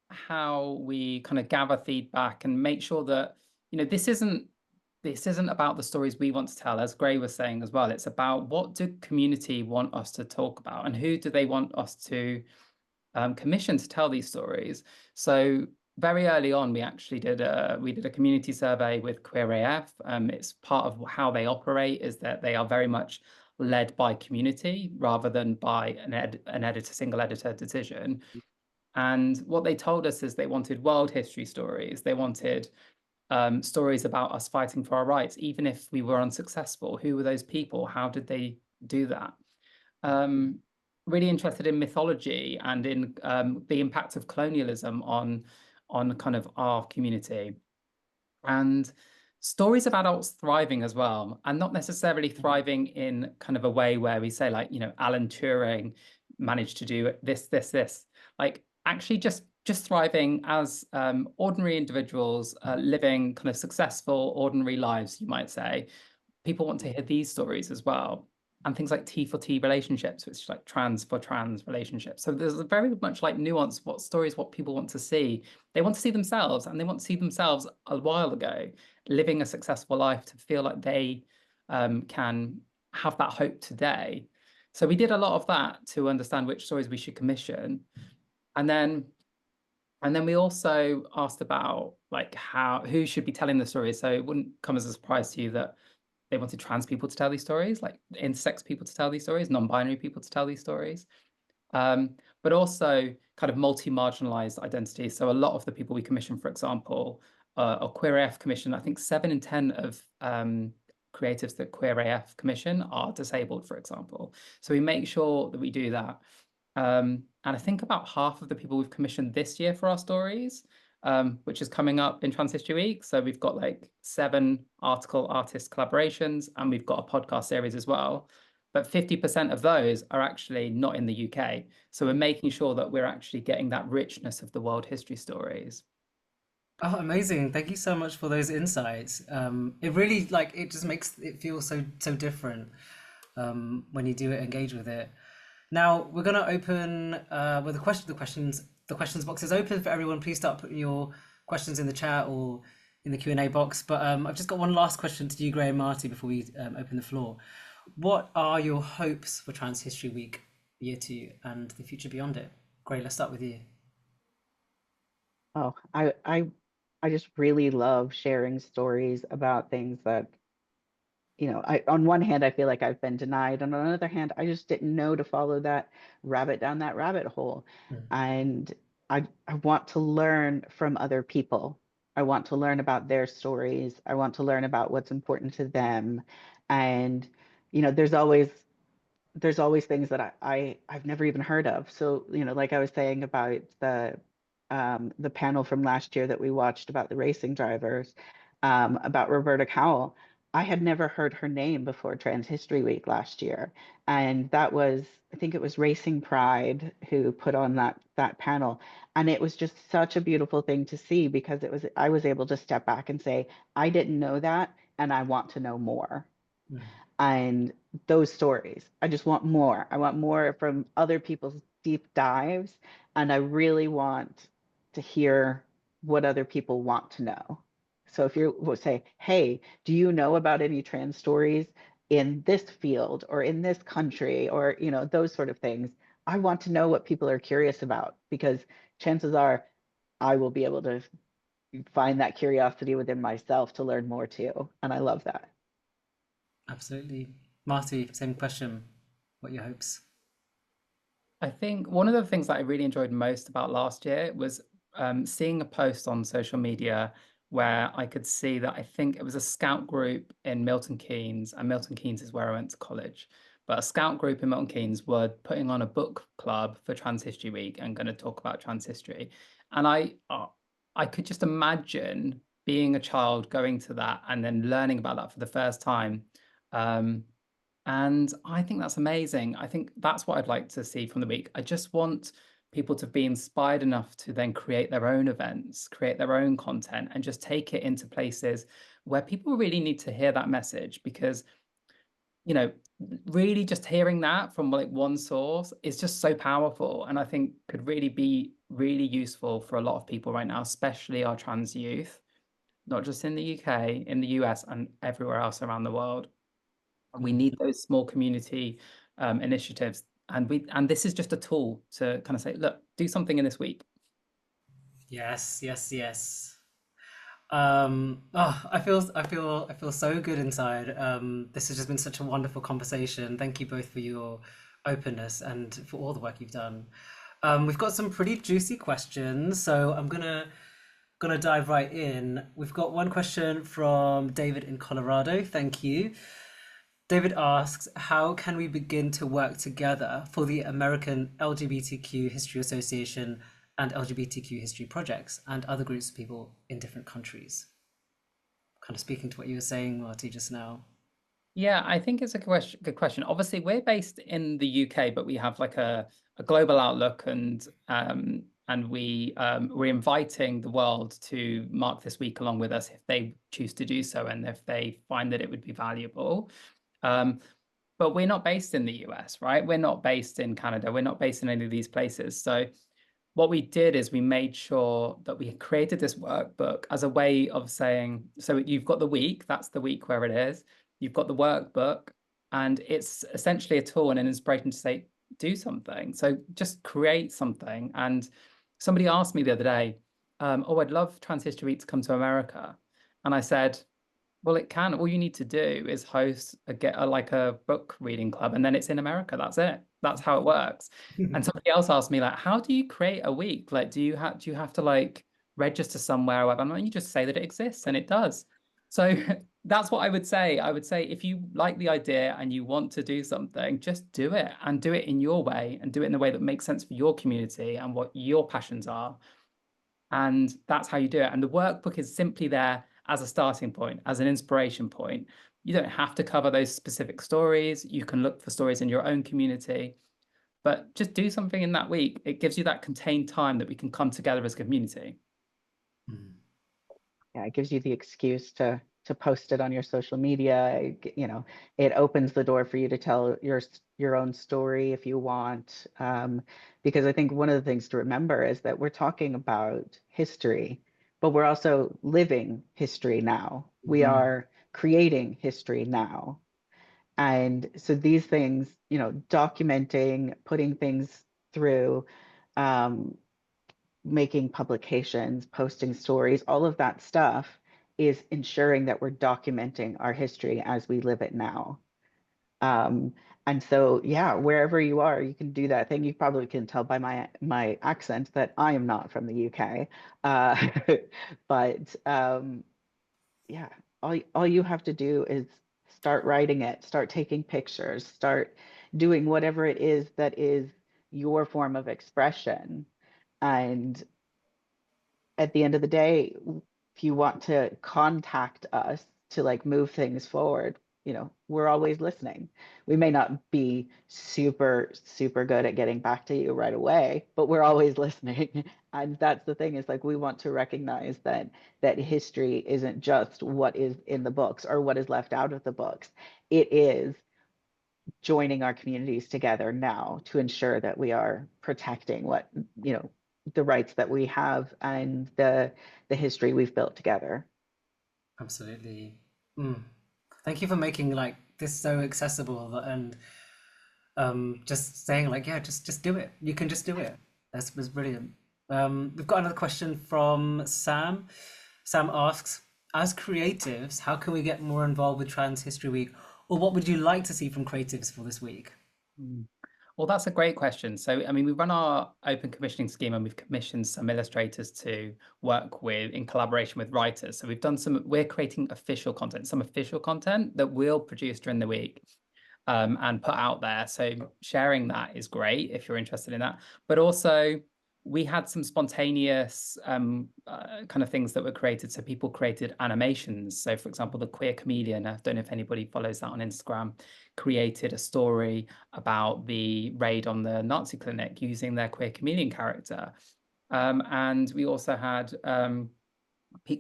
how we kind of gather feedback and make sure that this isn't about the stories we want to tell, as Gray was saying as well. It's about what do community want us to talk about and who do they want us to commission to tell these stories. So very early on, we actually did a community survey with QueerAF. It's part of how they operate is that they are very much led by community rather than by an single editor decision. And what they told us is they wanted world history stories. They wanted stories about us fighting for our rights, even if we were unsuccessful. Who were those people? How did they do that? Really interested in mythology and in the impact of colonialism on kind of our community, and stories of adults thriving as well, and not necessarily thriving in kind of a way where we say like, you know, Alan Turing managed to do this, like actually just thriving as ordinary individuals, living kind of successful ordinary lives, you might say. People want to hear these stories as well. And things like T for T relationships, which is like trans for trans relationships. So there's very much like nuance, what stories, what people want to see. They want to see themselves, and they want to see themselves a while ago, living a successful life to feel like they can have that hope today. So we did a lot of that to understand which stories we should commission. And then we also asked about like who should be telling the stories. So it wouldn't come as a surprise to you that they wanted trans people to tell these stories, like intersex people to tell these stories, non-binary people to tell these stories, but also kind of multi-marginalized identities. So a lot of the people we commission, for example, or QueerAF commission, I think 7 in 10 of creatives that QueerAF commission are disabled, for example. So we make sure that we do that. And I think about half of the people we've commissioned this year for our stories, which is coming up in Trans History Week. So we've got like 7 article artist collaborations, and we've got a podcast series as well. But 50% of those are actually not in the UK. So we're making sure that we're actually getting that richness of the world history stories. Oh, amazing. Thank you so much for those insights. It really like it just makes it feel so different when you do it, engage with it. Now we're gonna open with the questions box is open for everyone. Please start putting your questions in the chat or in the Q&A box. But I've just got one last question to you, Gray and Marty, before we open the floor. What are your hopes for Trans History Week Year 2 and the future beyond it? Gray, let's start with you. Oh, I just really love sharing stories about things that, you know, on one hand, I feel like I've been denied. And on the other hand, I just didn't know to follow that rabbit down that rabbit hole. And I want to learn from other people. I want to learn about their stories. I want to learn about what's important to them. And, you know, there's always things that I've never even heard of. So, you know, like I was saying about the panel from last year that we watched about the racing drivers, about Roberta Cowell. I had never heard her name before Trans History Week last year. And that was, I think it was Racing Pride who put on that panel. And it was just such a beautiful thing to see, because I was able to step back and say, I didn't know that, and I want to know more. And those stories, I just want more. I want more from other people's deep dives. And I really want to hear what other people want to know. So if you would say, hey, do you know about any trans stories in this field or in this country, or, you know, those sort of things, I want to know what people are curious about, because chances are I will be able to find that curiosity within myself to learn more too. And I love that. Absolutely. Marty, same question. What are your hopes? I think one of the things that I really enjoyed most about last year was seeing a post on social media where I could see that I think it was a scout group in Milton Keynes, and Milton Keynes is where I went to college. But a scout group in Milton Keynes were putting on a book club for Trans History Week and going to talk about trans history. And I could just imagine being a child going to that and then learning about that for the first time. And I think that's amazing. I think that's what I'd like to see from the week. I just want people to be inspired enough to then create their own events, create their own content, and just take it into places where people really need to hear that message. Because, you know, really just hearing that from like one source is just so powerful, and I think could really be really useful for a lot of people right now, especially our trans youth, not just in the UK, in the US, and everywhere else around the world. And we need those small community initiatives. And this is just a tool to kind of say, look, do something in this week. Yes, yes, yes. I feel so good inside. This has just been such a wonderful conversation. Thank you both for your openness and for all the work you've done. We've got some pretty juicy questions, so I'm gonna dive right in. We've got one question from David in Colorado. Thank you. David asks, how can we begin to work together for the American LGBTQ History Association and LGBTQ history projects and other groups of people in different countries? Kind of speaking to what you were saying, Marty, just now. Yeah, I think it's a good question. Obviously, we're based in the UK, but we have like a global outlook, and we're inviting the world to mark this week along with us if they choose to do so, and if they find that it would be valuable. Um, but we're not based in the US, right? We're not based in Canada. We're not based in any of these places. So what we did is we made sure that we created this workbook as a way of saying, so you've got the week, that's the week where it is. You've got the workbook, and it's essentially a tool and an inspiration to say, do something. So just create something. And somebody asked me the other day, oh, I'd love Trans History Week to come to America. And I said, well, it can. All you need to do is host like a book reading club, and then it's in America. That's it. That's how it works. And somebody else asked me, like, how do you create a week? Like, do you have to like register somewhere or whatever? And you just say that it exists, and it does. So that's what I would say. I would say if you like the idea and you want to do something, just do it, and do it in your way, and do it in a way that makes sense for your community and what your passions are. And that's how you do it. And the workbook is simply there as a starting point, as an inspiration point. You don't have to cover those specific stories. You can look for stories in your own community, but just do something in that week. It gives you that contained time that we can come together as a community. Yeah, it gives you the excuse to post it on your social media. You know, it opens the door for you to tell your own story if you want. Because I think one of the things to remember is that we're talking about history, but we're also living history now. We are creating history now. And so these things, you know, documenting, putting things through, um, making publications, posting stories, all of that stuff is ensuring that we're documenting our history as we live it now. And so, yeah, wherever you are, you can do that thing. You probably can tell by my accent that I am not from the UK, but yeah, all you have to do is start writing it, start taking pictures, start doing whatever it is that is your form of expression. And at the end of the day, if you want to contact us to like move things forward, you know, we're always listening. We may not be super, super good at getting back to you right away, but we're always listening. And that's the thing, is like we want to recognize that history isn't just what is in the books or what is left out of the books. It is joining our communities together now to ensure that we are protecting what, you know, the rights that we have and the history we've built together. Absolutely. Thank you for making like this so accessible and just saying like, yeah, just do it. You can just do it. That was brilliant. We've got another question from Sam. Sam asks, as creatives, how can we get more involved with Trans History Week, or what would you like to see from creatives for this week? Well, that's a great question. So, I mean, we run our open commissioning scheme, and we've commissioned some illustrators to work with in collaboration with writers. So we're creating some official content that we'll produce during the week, and put out there. So sharing that is great if you're interested in that. But also, we had some spontaneous kind of things that were created. So people created animations. So, for example, the Queer Comedian, I don't know if anybody follows that on Instagram, created a story about the raid on the Nazi clinic using their Queer Comedian character. And we also had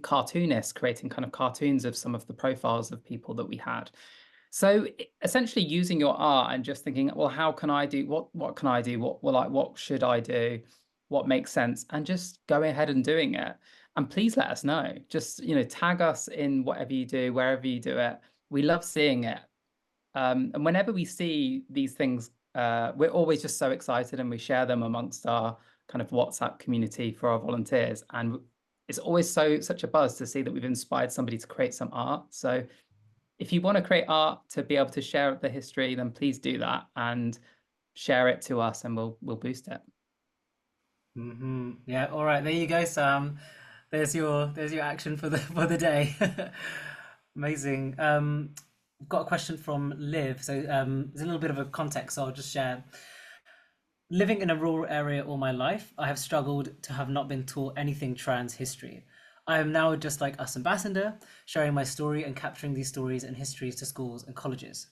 cartoonists creating kind of cartoons of some of the profiles of people that we had. So essentially using your art and just thinking, well, how can I do, what can I do? What should I do? What makes sense? And just going ahead and doing it. And please let us know. Just, you know, tag us in whatever you do, wherever you do it. We love seeing it. And whenever we see these things, we're always just so excited, and we share them amongst our kind of WhatsApp community for our volunteers, and it's always such a buzz to see that we've inspired somebody to create some art. So if you want to create art to be able to share the history, then please do that and share it to us, and we'll boost it. Yeah, all right, there you go, Sam. There's your action for the day. Amazing. I've got a question from Liv. So there's a little bit of a context, so I'll just share. Living in a rural area all my life, I have struggled to have not been taught anything trans history. I am now just like us ambassador, sharing my story and capturing these stories and histories to schools and colleges.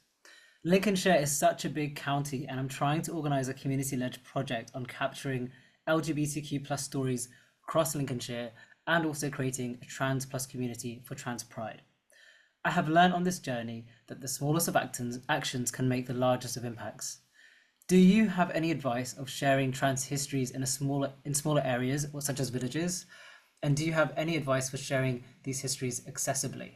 Lincolnshire is such a big county, and I'm trying to organise a community-led project on capturing LGBTQ plus stories across Lincolnshire and also creating a trans plus community for trans pride. I have learned on this journey that the smallest of actions can make the largest of impacts. Do you have any advice of sharing trans histories in smaller areas, or such as villages? And do you have any advice for sharing these histories accessibly?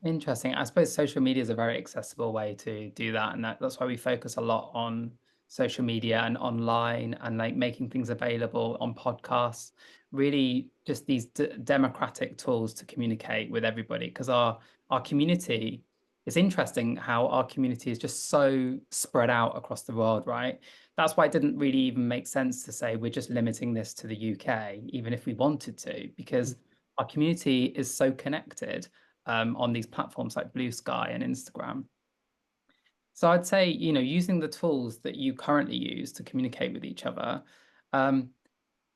Interesting. I suppose social media is a very accessible way to do that, and that's why we focus a lot on social media and online, and like making things available on podcasts. Really, just these democratic tools to communicate with everybody, because our community. It's interesting how our community is just so spread out across the world, right? That's why it didn't really even make sense to say we're just limiting this to the UK, even if we wanted to, because our community is so connected on these platforms like Blue Sky and Instagram. So I'd say, using the tools that you currently use to communicate with each other. And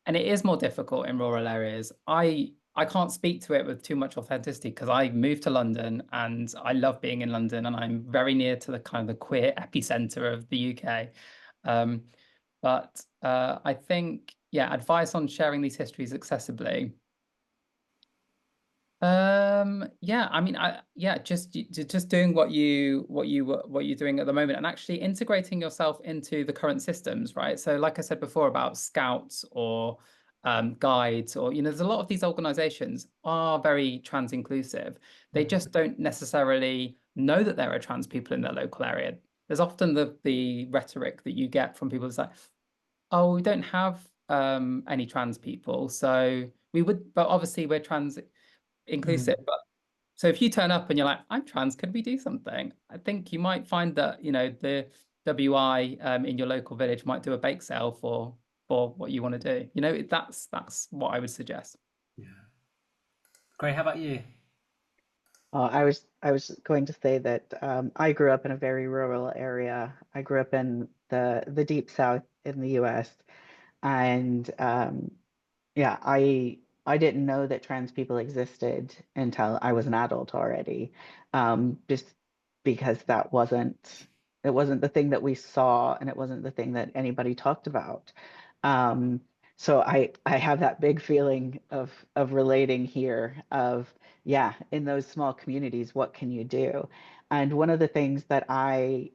it is more difficult in rural areas. I can't speak to it with too much authenticity because I moved to London and I love being in London, and I'm very near to the kind of the queer epicenter of the UK. But I think, yeah, advice on sharing these histories accessibly. Yeah, I mean, just doing what you're doing at the moment, and actually integrating yourself into the current systems, right? So like I said before about scouts or guides, or there's a lot of these organizations are very trans inclusive. They just don't necessarily know that there are trans people in their local area. There's often the rhetoric that you get from people. It's like, oh, we don't have any trans people, so we would, but obviously we're trans inclusive. But so if you turn up and you're like, I'm trans, could we do something? I think you might find that, the WI in your local village might do a bake sale for what you want to do. That's what I would suggest. Yeah. Great. How about you? I was going to say that I grew up in a very rural area. I grew up in the deep south in the US, and yeah, I didn't know that trans people existed until I was an adult already, just because it wasn't the thing that we saw, and it wasn't the thing that anybody talked about. Um, so I have that big feeling of relating here of, yeah, in those small communities, what can you do? And one of the things that I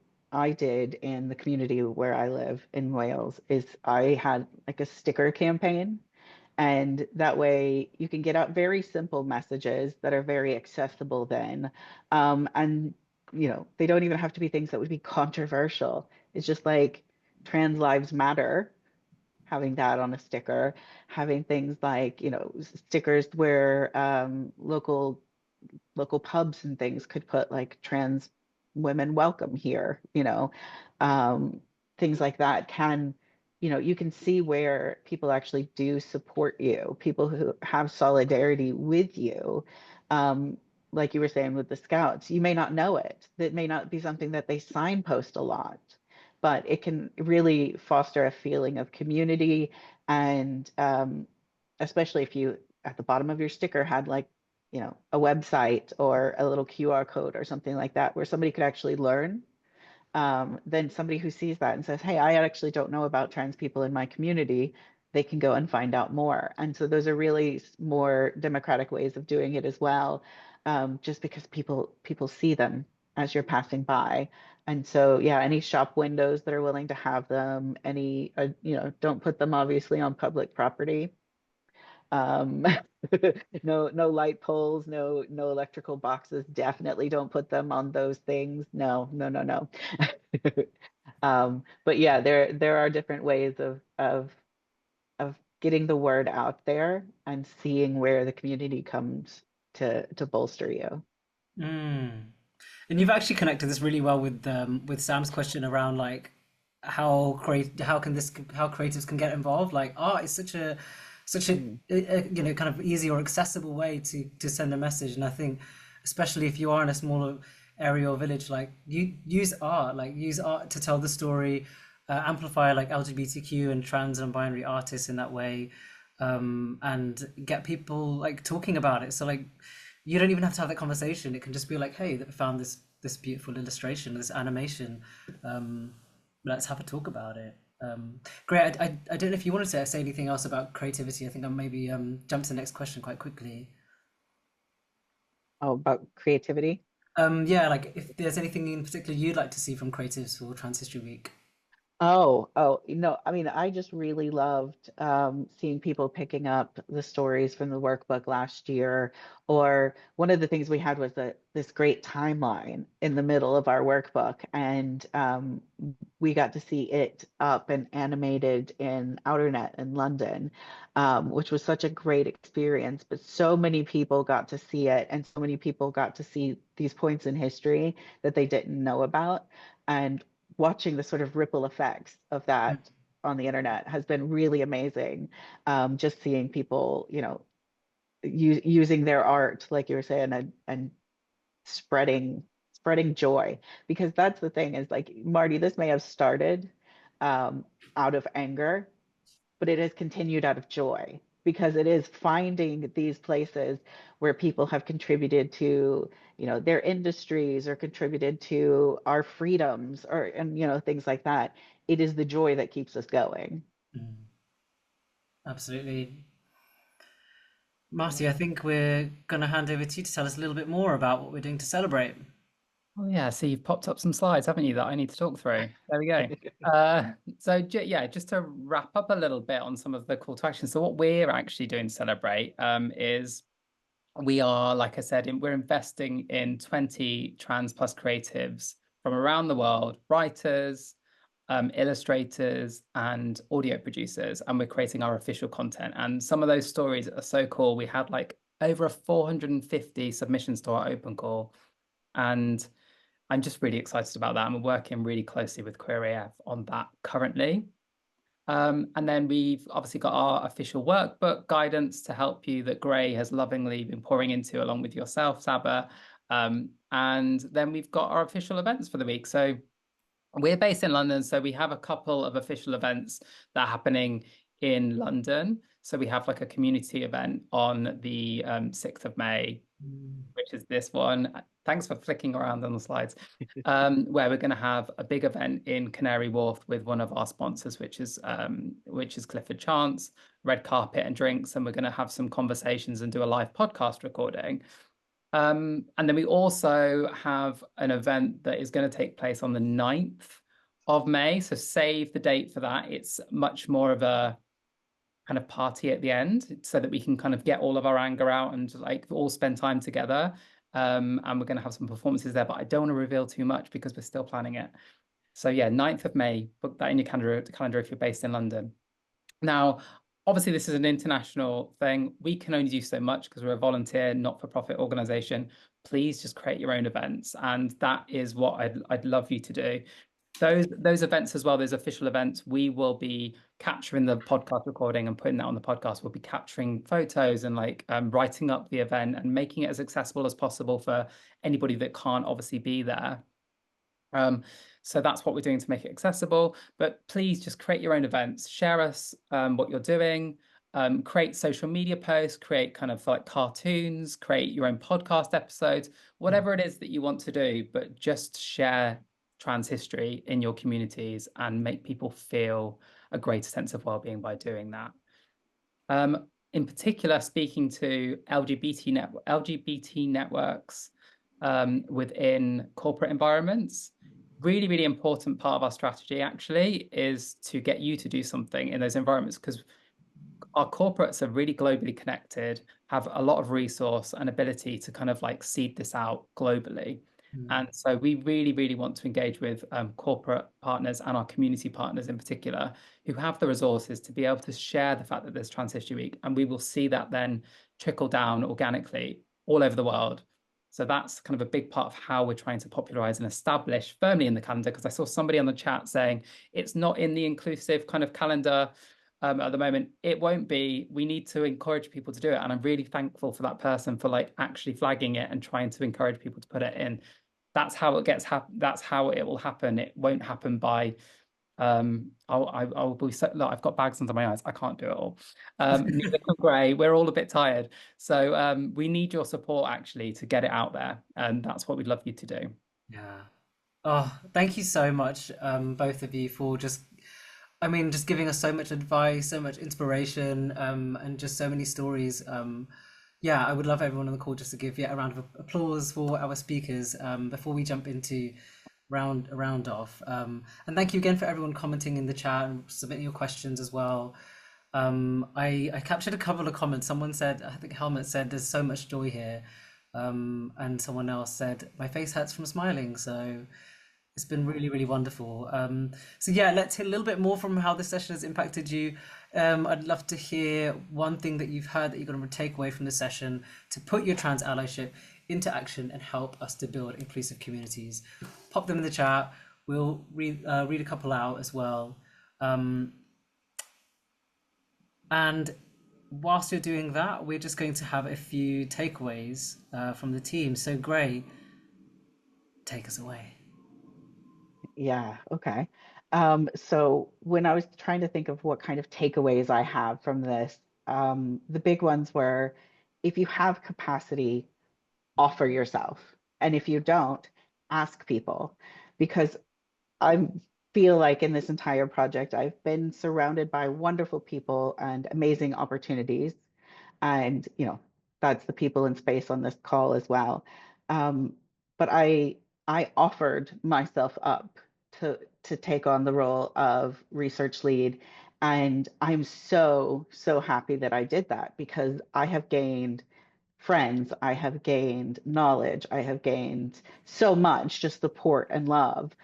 did in the community where I live in Wales is I had like a sticker campaign, and that way you can get out very simple messages that are very accessible then. And, they don't even have to be things that would be controversial. It's just like trans lives matter, having that on a sticker, having things like, stickers where local pubs and things could put like trans women welcome here, um, things like that you can see where people actually do support you, people who have solidarity with you. Um, like you were saying with the scouts, you may not know it. That may not be something that they signpost a lot, but it can really foster a feeling of community. And especially if you, at the bottom of your sticker, had like, a website or a little QR code or something like that where somebody could actually learn, then somebody who sees that and says, hey, I actually don't know about trans people in my community, they can go and find out more. And so those are really more democratic ways of doing it as well, just because people see them as you're passing by. And so, yeah, any shop windows that are willing to have them, any, don't put them obviously on public property. Um, no light poles, no electrical boxes. Definitely don't put them on those things. No, no, no, no. But yeah, there are different ways of getting the word out there and seeing where the community comes to bolster you. Mm. And you've actually connected this really well with Sam's question around like how creatives can get involved. Like art is Mm. you know, kind of easy or accessible way to send a message. And I think especially if you are in a smaller area or village, like you use art to tell the story, amplify like LGBTQ and trans and binary artists in that way, and get people like talking about it. So like you don't even have to have that conversation. It can just be like, hey, I found this beautiful illustration, this animation. Um, let's have a talk about it. Great. I don't know if you wanted to say anything else about creativity. I think I maybe jump to the next question quite quickly. Oh, about creativity. Yeah, like if there's anything in particular you'd like to see from creatives for Trans History Week. Oh, I mean, I just really loved seeing people picking up the stories from the workbook last year. Or one of the things we had was this great timeline in the middle of our workbook, and we got to see it up and animated in Outernet in London, which was such a great experience. But so many people got to see it, and so many people got to see these points in history that they didn't know about. And watching the sort of ripple effects of Mm, that on the internet has been really amazing. Just seeing people, using their art, like you were saying, and spreading joy. Because that's the thing is like, Marty, this may have started out of anger, but it has continued out of joy because it is finding these places where people have contributed to, their industries or contributed to our freedoms or and things like that. It is the joy that keeps us going. mm, absolutely. Marty, I Yeah. think we're gonna hand over to you to tell us a little bit more about what we're doing to celebrate. Oh yeah, so you've popped up some slides, haven't you, that I need to talk through. There we go. Yeah, just to wrap up a little bit on some of the call to action. So what we're actually doing to celebrate is we are, like I said, we're investing in 20 trans plus creatives from around the world, writers, illustrators, and audio producers, and we're creating our official content. And some of those stories are so cool. We had like over 450 submissions to our open call, and I'm just really excited about that. And we're working really closely with QueerAF on that currently. And then we've obviously got our official workbook guidance to help you that Gray has lovingly been pouring into along with yourself, Saba. And then we've got our official events for the week. So we're based in London, so we have a couple of official events that are happening in London. So we have like a community event on the 6th of May, Mm, which is this one. Thanks for flicking around on the slides. Where we're going to have a big event in Canary Wharf with one of our sponsors, which is Clifford Chance, red carpet and drinks, and we're going to have some conversations and do a live podcast recording. And then we also have an event that is going to take place on the 9th of May. So save the date for that. It's much more of a kind of party at the end so that we can kind of get all of our anger out and like all spend time together. And we're going to have some performances there, but I don't want to reveal too much because we're still planning it. So yeah, 9th of May, book that in your calendar if you're based in London. Now, obviously, this is an international thing. We can only do so much because we're a volunteer, not-for-profit organization. Please just create your own events, and that is what I'd love you to do. Those events as well, those official events, we will be capturing the podcast recording and putting that on the podcast. We'll be capturing photos and like writing up the event and making it as accessible as possible for anybody that can't obviously be there. So that's what we're doing to make it accessible. But please just create your own events, share us what you're doing, create social media posts, create kind of like cartoons, create your own podcast episodes, mm, whatever it is that you want to do, but just share trans history in your communities and make people feel a greater sense of well-being by doing that. In particular, speaking to LGBT networks within corporate environments, really, really important part of our strategy actually is to get you to do something in those environments because our corporates are really globally connected, have a lot of resource and ability to kind of like seed this out globally. And so we really, really want to engage with corporate partners and our community partners in particular, who have the resources to be able to share the fact that there's Trans History Week, and we will see that then trickle down organically all over the world. So that's kind of a big part of how we're trying to popularize and establish firmly in the calendar, because I saw somebody on the chat saying it's not in the inclusive kind of calendar at the moment. It won't be. We need to encourage people to do it. And I'm really thankful for that person for like actually flagging it and trying to encourage people to put it in. That's how it gets that's how it will happen. It won't happen by I'll be so, look, I've got bags under my eyes. I can't do it all. Neither can Gray. We're all a bit tired. So we need your support actually to get it out there. And that's what we'd love you to do. Yeah. Oh, thank you so much, both of you, for just, I mean, just giving us so much advice, so much inspiration, and just so many stories. Yeah, I would love everyone on the call just to give a round of applause for our speakers, before we jump into a round off. And thank you again for everyone commenting in the chat and submitting your questions as well. I captured a couple of comments. Someone said, I think Helmut said, there's so much joy here. And someone else said, my face hurts from smiling. So it's been really, really wonderful. So yeah, let's hear a little bit more from how this session has impacted you. I'd love to hear one thing that you've heard that you're going to take away from the session to put your trans allyship into action and help us to build inclusive communities. Pop them in the chat. We'll read a couple out as well. And whilst you're doing that, we're just going to have a few takeaways from the team. So Gray, take us away. Yeah, okay. So when I was trying to think of what kind of takeaways I have from this, the big ones were, if you have capacity, offer yourself. And if you don't, ask people. Because I feel like in this entire project, I've been surrounded by wonderful people and amazing opportunities. And, that's the people in space on this call as well. But I offered myself up to take on the role of research lead. And I'm so, so happy that I did that, because I have gained friends, I have gained knowledge, I have gained so much just support and love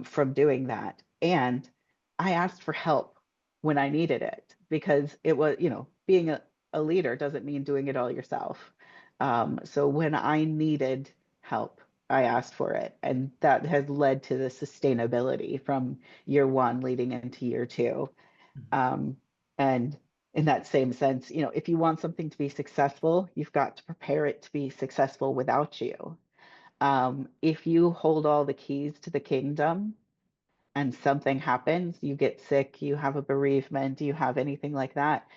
from doing that. And I asked for help when I needed it, because it was, being a leader doesn't mean doing it all yourself. So when I needed help, I asked for it. And that has led to the sustainability from year one leading into year two. And in that same sense, if you want something to be successful, you've got to prepare it to be successful without you. If you hold all the keys to the kingdom and something happens, you get sick, you have a bereavement, you have anything like that,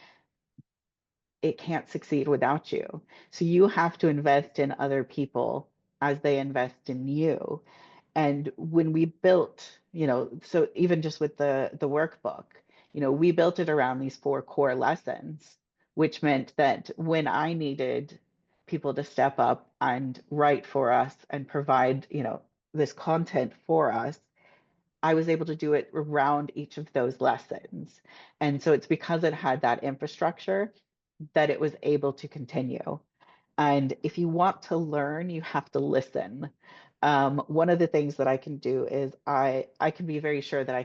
it can't succeed without you. So you have to invest in other people as they invest in you. And when we built, so even just with the workbook, we built it around these 4 core lessons, which meant that when I needed people to step up and write for us and provide, this content for us, I was able to do it around each of those lessons. And so it's because it had that infrastructure that it was able to continue. And if you want to learn, you have to listen. One of the things that I can do is I can be very sure that I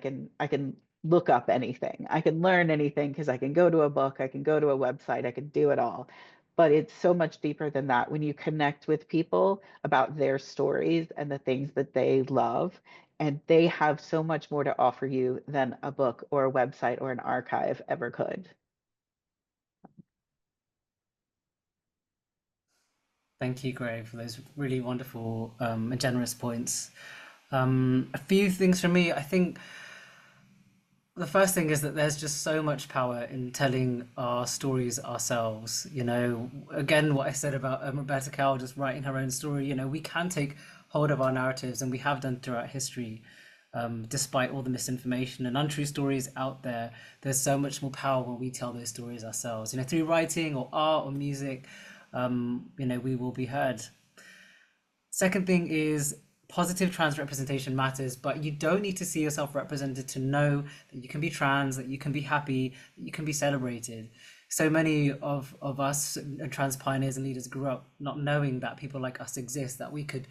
can look up anything. I can learn anything because I can go to a book, I can go to a website, I can do it all. But it's so much deeper than that when you connect with people about their stories and the things that they love. And they have so much more to offer you than a book or a website or an archive ever could. Thank you, Gray, for those really wonderful and generous points. A few things from me. I think the first thing is that there's just so much power in telling our stories ourselves. Again, what I said about Roberta Cowell just writing her own story, we can take hold of our narratives, and we have done throughout history. Despite all the misinformation and untrue stories out there, there's so much more power when we tell those stories ourselves. Through writing or art or music, we will be heard. Second thing is positive trans representation matters, but you don't need to see yourself represented to know that you can be trans, that you can be happy, that you can be celebrated. So many of us trans pioneers and leaders grew up not knowing that people like us exist, that we could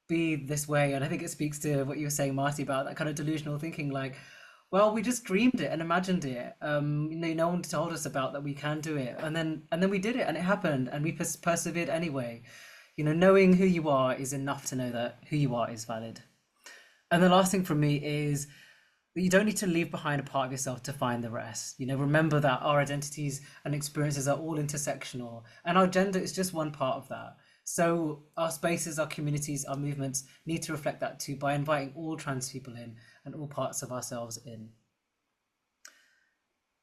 be this way. And I think it speaks to what you were saying, Marty, about that kind of delusional thinking, like, well, we just dreamed it and imagined it. No one told us about that we can do it, and then we did it, and it happened, and we persevered anyway. Knowing who you are is enough to know that who you are is valid. And the last thing from me is that you don't need to leave behind a part of yourself to find the rest. Remember that our identities and experiences are all intersectional, and our gender is just one part of that. So our spaces, our communities, our movements need to reflect that too, by inviting all trans people in and all parts of ourselves in.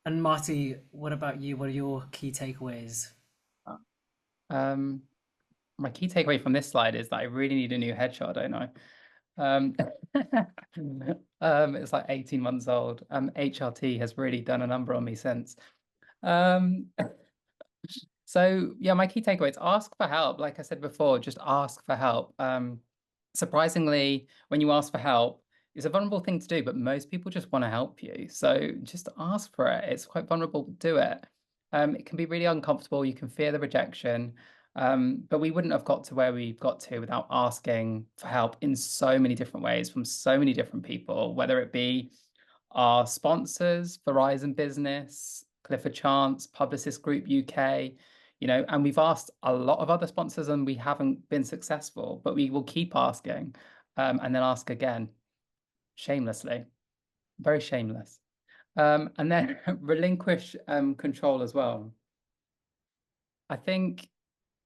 And Marty, what about you? What are your key takeaways? Um, my key takeaway from this slide is that I really need a new headshot, don't I? Um, it's like 18 months old. HRT has really done a number on me since. Um, so yeah, my key takeaway is ask for help. Like I said before, just ask for help. Surprisingly, when you ask for help, it's a vulnerable thing to do, but most people just want to help you. So just ask for it. It's quite vulnerable to do it. It can be really uncomfortable. You can fear the rejection. But we wouldn't have got to where we've got to without asking for help in so many different ways from so many different people, whether it be our sponsors, Verizon Business, Clifford Chance, Publicist Group UK, and we've asked a lot of other sponsors and we haven't been successful, but we will keep asking, and then ask again, shamelessly, very shameless. And then relinquish control as well. I think,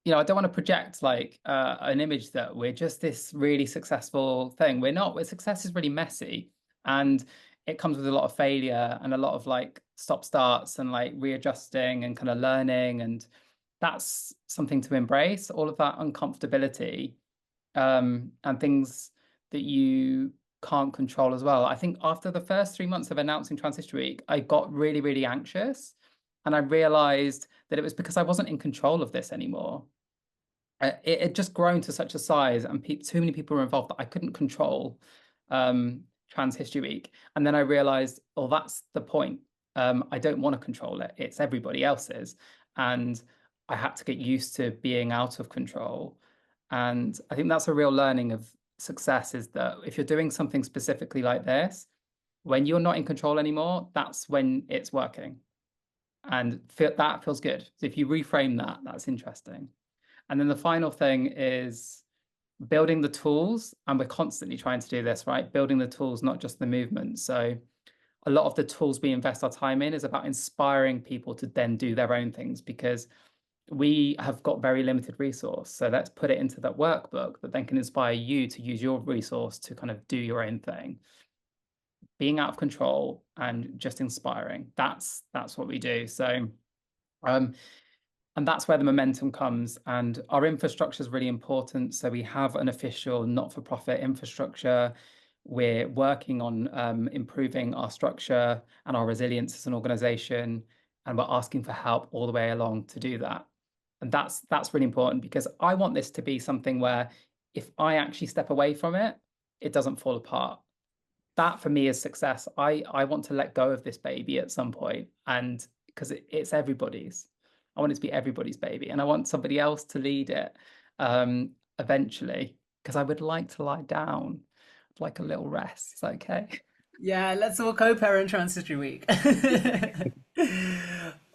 I don't want to project like an image that we're just this really successful thing. We're not. Success is really messy, and it comes with a lot of failure and a lot of like stop starts and like readjusting and kind of learning, and that's something to embrace. All of that uncomfortability, and things that you can't control as well. I think after the first 3 months of announcing Trans History Week, I got really, really anxious, and I realized that it was because I wasn't in control of this anymore. It had just grown to such a size, and too many people were involved that I couldn't control Trans History Week. And then I realized, oh, that's the point. I don't want to control it. It's everybody else's. And I had to get used to being out of control. And I think that's a real learning of success, is that if you're doing something specifically like this, when you're not in control anymore, that's when it's working. And that feels good. So if you reframe that, that's interesting. And then the final thing is building the tools. And we're constantly trying to do this, right? Building the tools, not just the movement. So a lot of the tools we invest our time in is about inspiring people to then do their own things, because we have got very limited resource. So let's put it into that workbook that then can inspire you to use your resource to kind of do your own thing. Being out of control and just inspiring. That's what we do. So and that's where the momentum comes. And our infrastructure is really important. So we have an official not-for-profit infrastructure. We're working on improving our structure and our resilience as an organization. And we're asking for help all the way along to do that. And that's really important, because I want this to be something where if I actually step away from it, it doesn't fall apart. That for me is success. I want to let go of this baby at some point, and because it's everybody's. I want it to be everybody's baby, and I want somebody else to lead it eventually, because I would like to lie down, like a little rest. Is that okay? Yeah, let's all co-parent Trans History Week.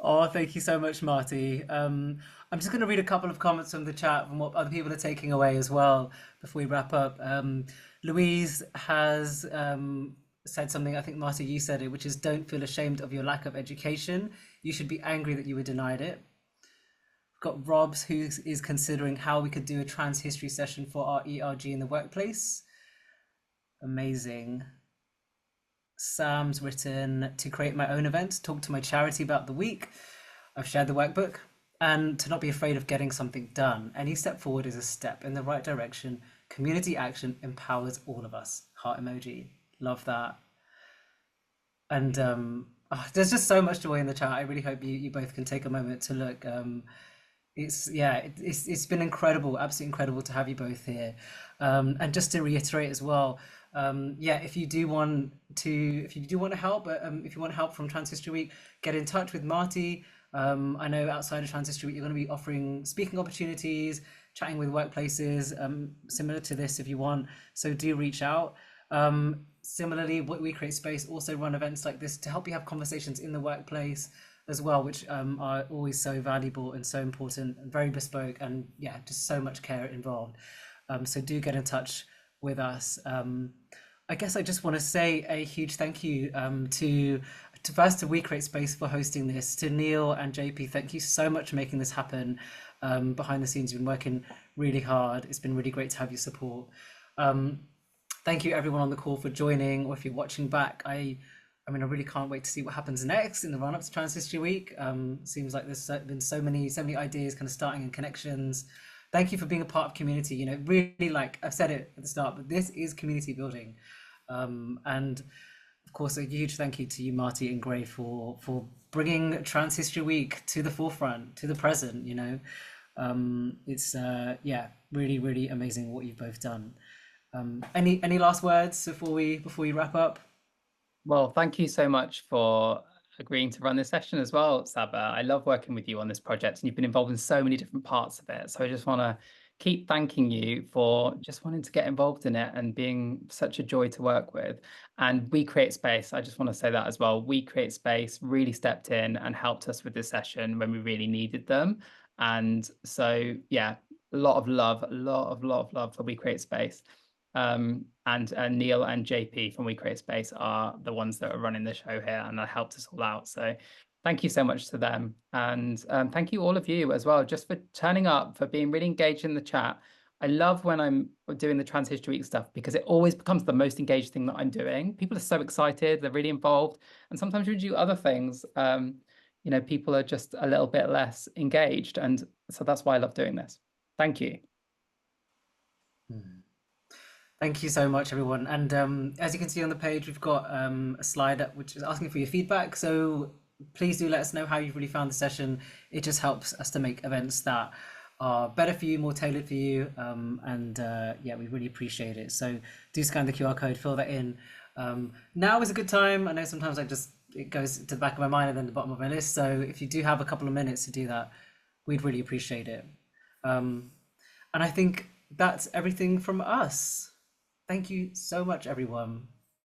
Oh, thank you so much, Marty. I'm just going to read a couple of comments from the chat from what other people are taking away as well before we wrap up. Louise has said something, I think, Marty, you said it, which is, don't feel ashamed of your lack of education. You should be angry that you were denied it. We've got Robs, who is considering how we could do a trans history session for our ERG in the workplace. Amazing. Sam's written, to create my own event, talk to my charity about the week. I've shared the workbook, and to not be afraid of getting something done. Any step forward is a step in the right direction. Community action empowers all of us. Heart emoji. Love that. And there's just so much joy in the chat. I really hope you both can take a moment to look. It's been incredible, absolutely incredible to have you both here. And just to reiterate as well, if you do want to help, if you want help from Trans History Week, get in touch with Marty. I know outside of Trans History Week, you're going to be offering speaking opportunities, chatting with workplaces, similar to this if you want. So do reach out. Similarly, what We Create Space also run events like this to help you have conversations in the workplace as well, which are always so valuable and so important and very bespoke, and yeah, just so much care involved. So do get in touch with us. I guess I just want to say a huge thank you to first to We Create Space for hosting this, to Neil and JP. Thank you so much for making this happen. Behind the scenes, you've been working really hard. It's been really great to have your support. Thank you everyone on the call for joining, or if you're watching back. I mean, I really can't wait to see what happens next in the run-up to Trans History Week. Seems like there's been so many ideas kind of starting and connections. Thank you for being a part of community. You know, really, like I've said it at the start, but this is community building. And of course, a huge thank you to you, Marty and Gray, for bringing Trans History Week to the forefront, to the present. You know, it's yeah, really, really amazing what you've both done. Any last words before we wrap up? Well, thank you so much for agreeing to run this session as well, Saba. I love working with you on this project, and you've been involved in so many different parts of it. So I just want to keep thanking you for just wanting to get involved in it and being such a joy to work with. And We Create Space, I just want to say that as well. We Create Space really stepped in and helped us with this session when we really needed them. And so, yeah, a lot of love for We Create Space. And Neil and JP from We Create Space are the ones that are running the show here, and that helped us all out. So thank you so much to them. And thank you all of you as well, just for turning up, for being really engaged in the chat. I love when I'm doing the Trans History Week stuff, because it always becomes the most engaged thing that I'm doing. People are so excited, they're really involved. And sometimes we do other things, you know, people are just a little bit less engaged. And so that's why I love doing this. Thank you. Thank you so much, everyone. And as you can see on the page, we've got a slide up which is asking for your feedback. So please do let us know how you've really found the session. It just helps us to make events that are better for you, more tailored for you. Yeah, we really appreciate it. So do scan the QR code, fill that in. Now is a good time. I know sometimes it goes to the back of my mind and then the bottom of my list. So if you do have a couple of minutes to do that, we'd really appreciate it. And I think that's everything from us. Thank you so much, everyone.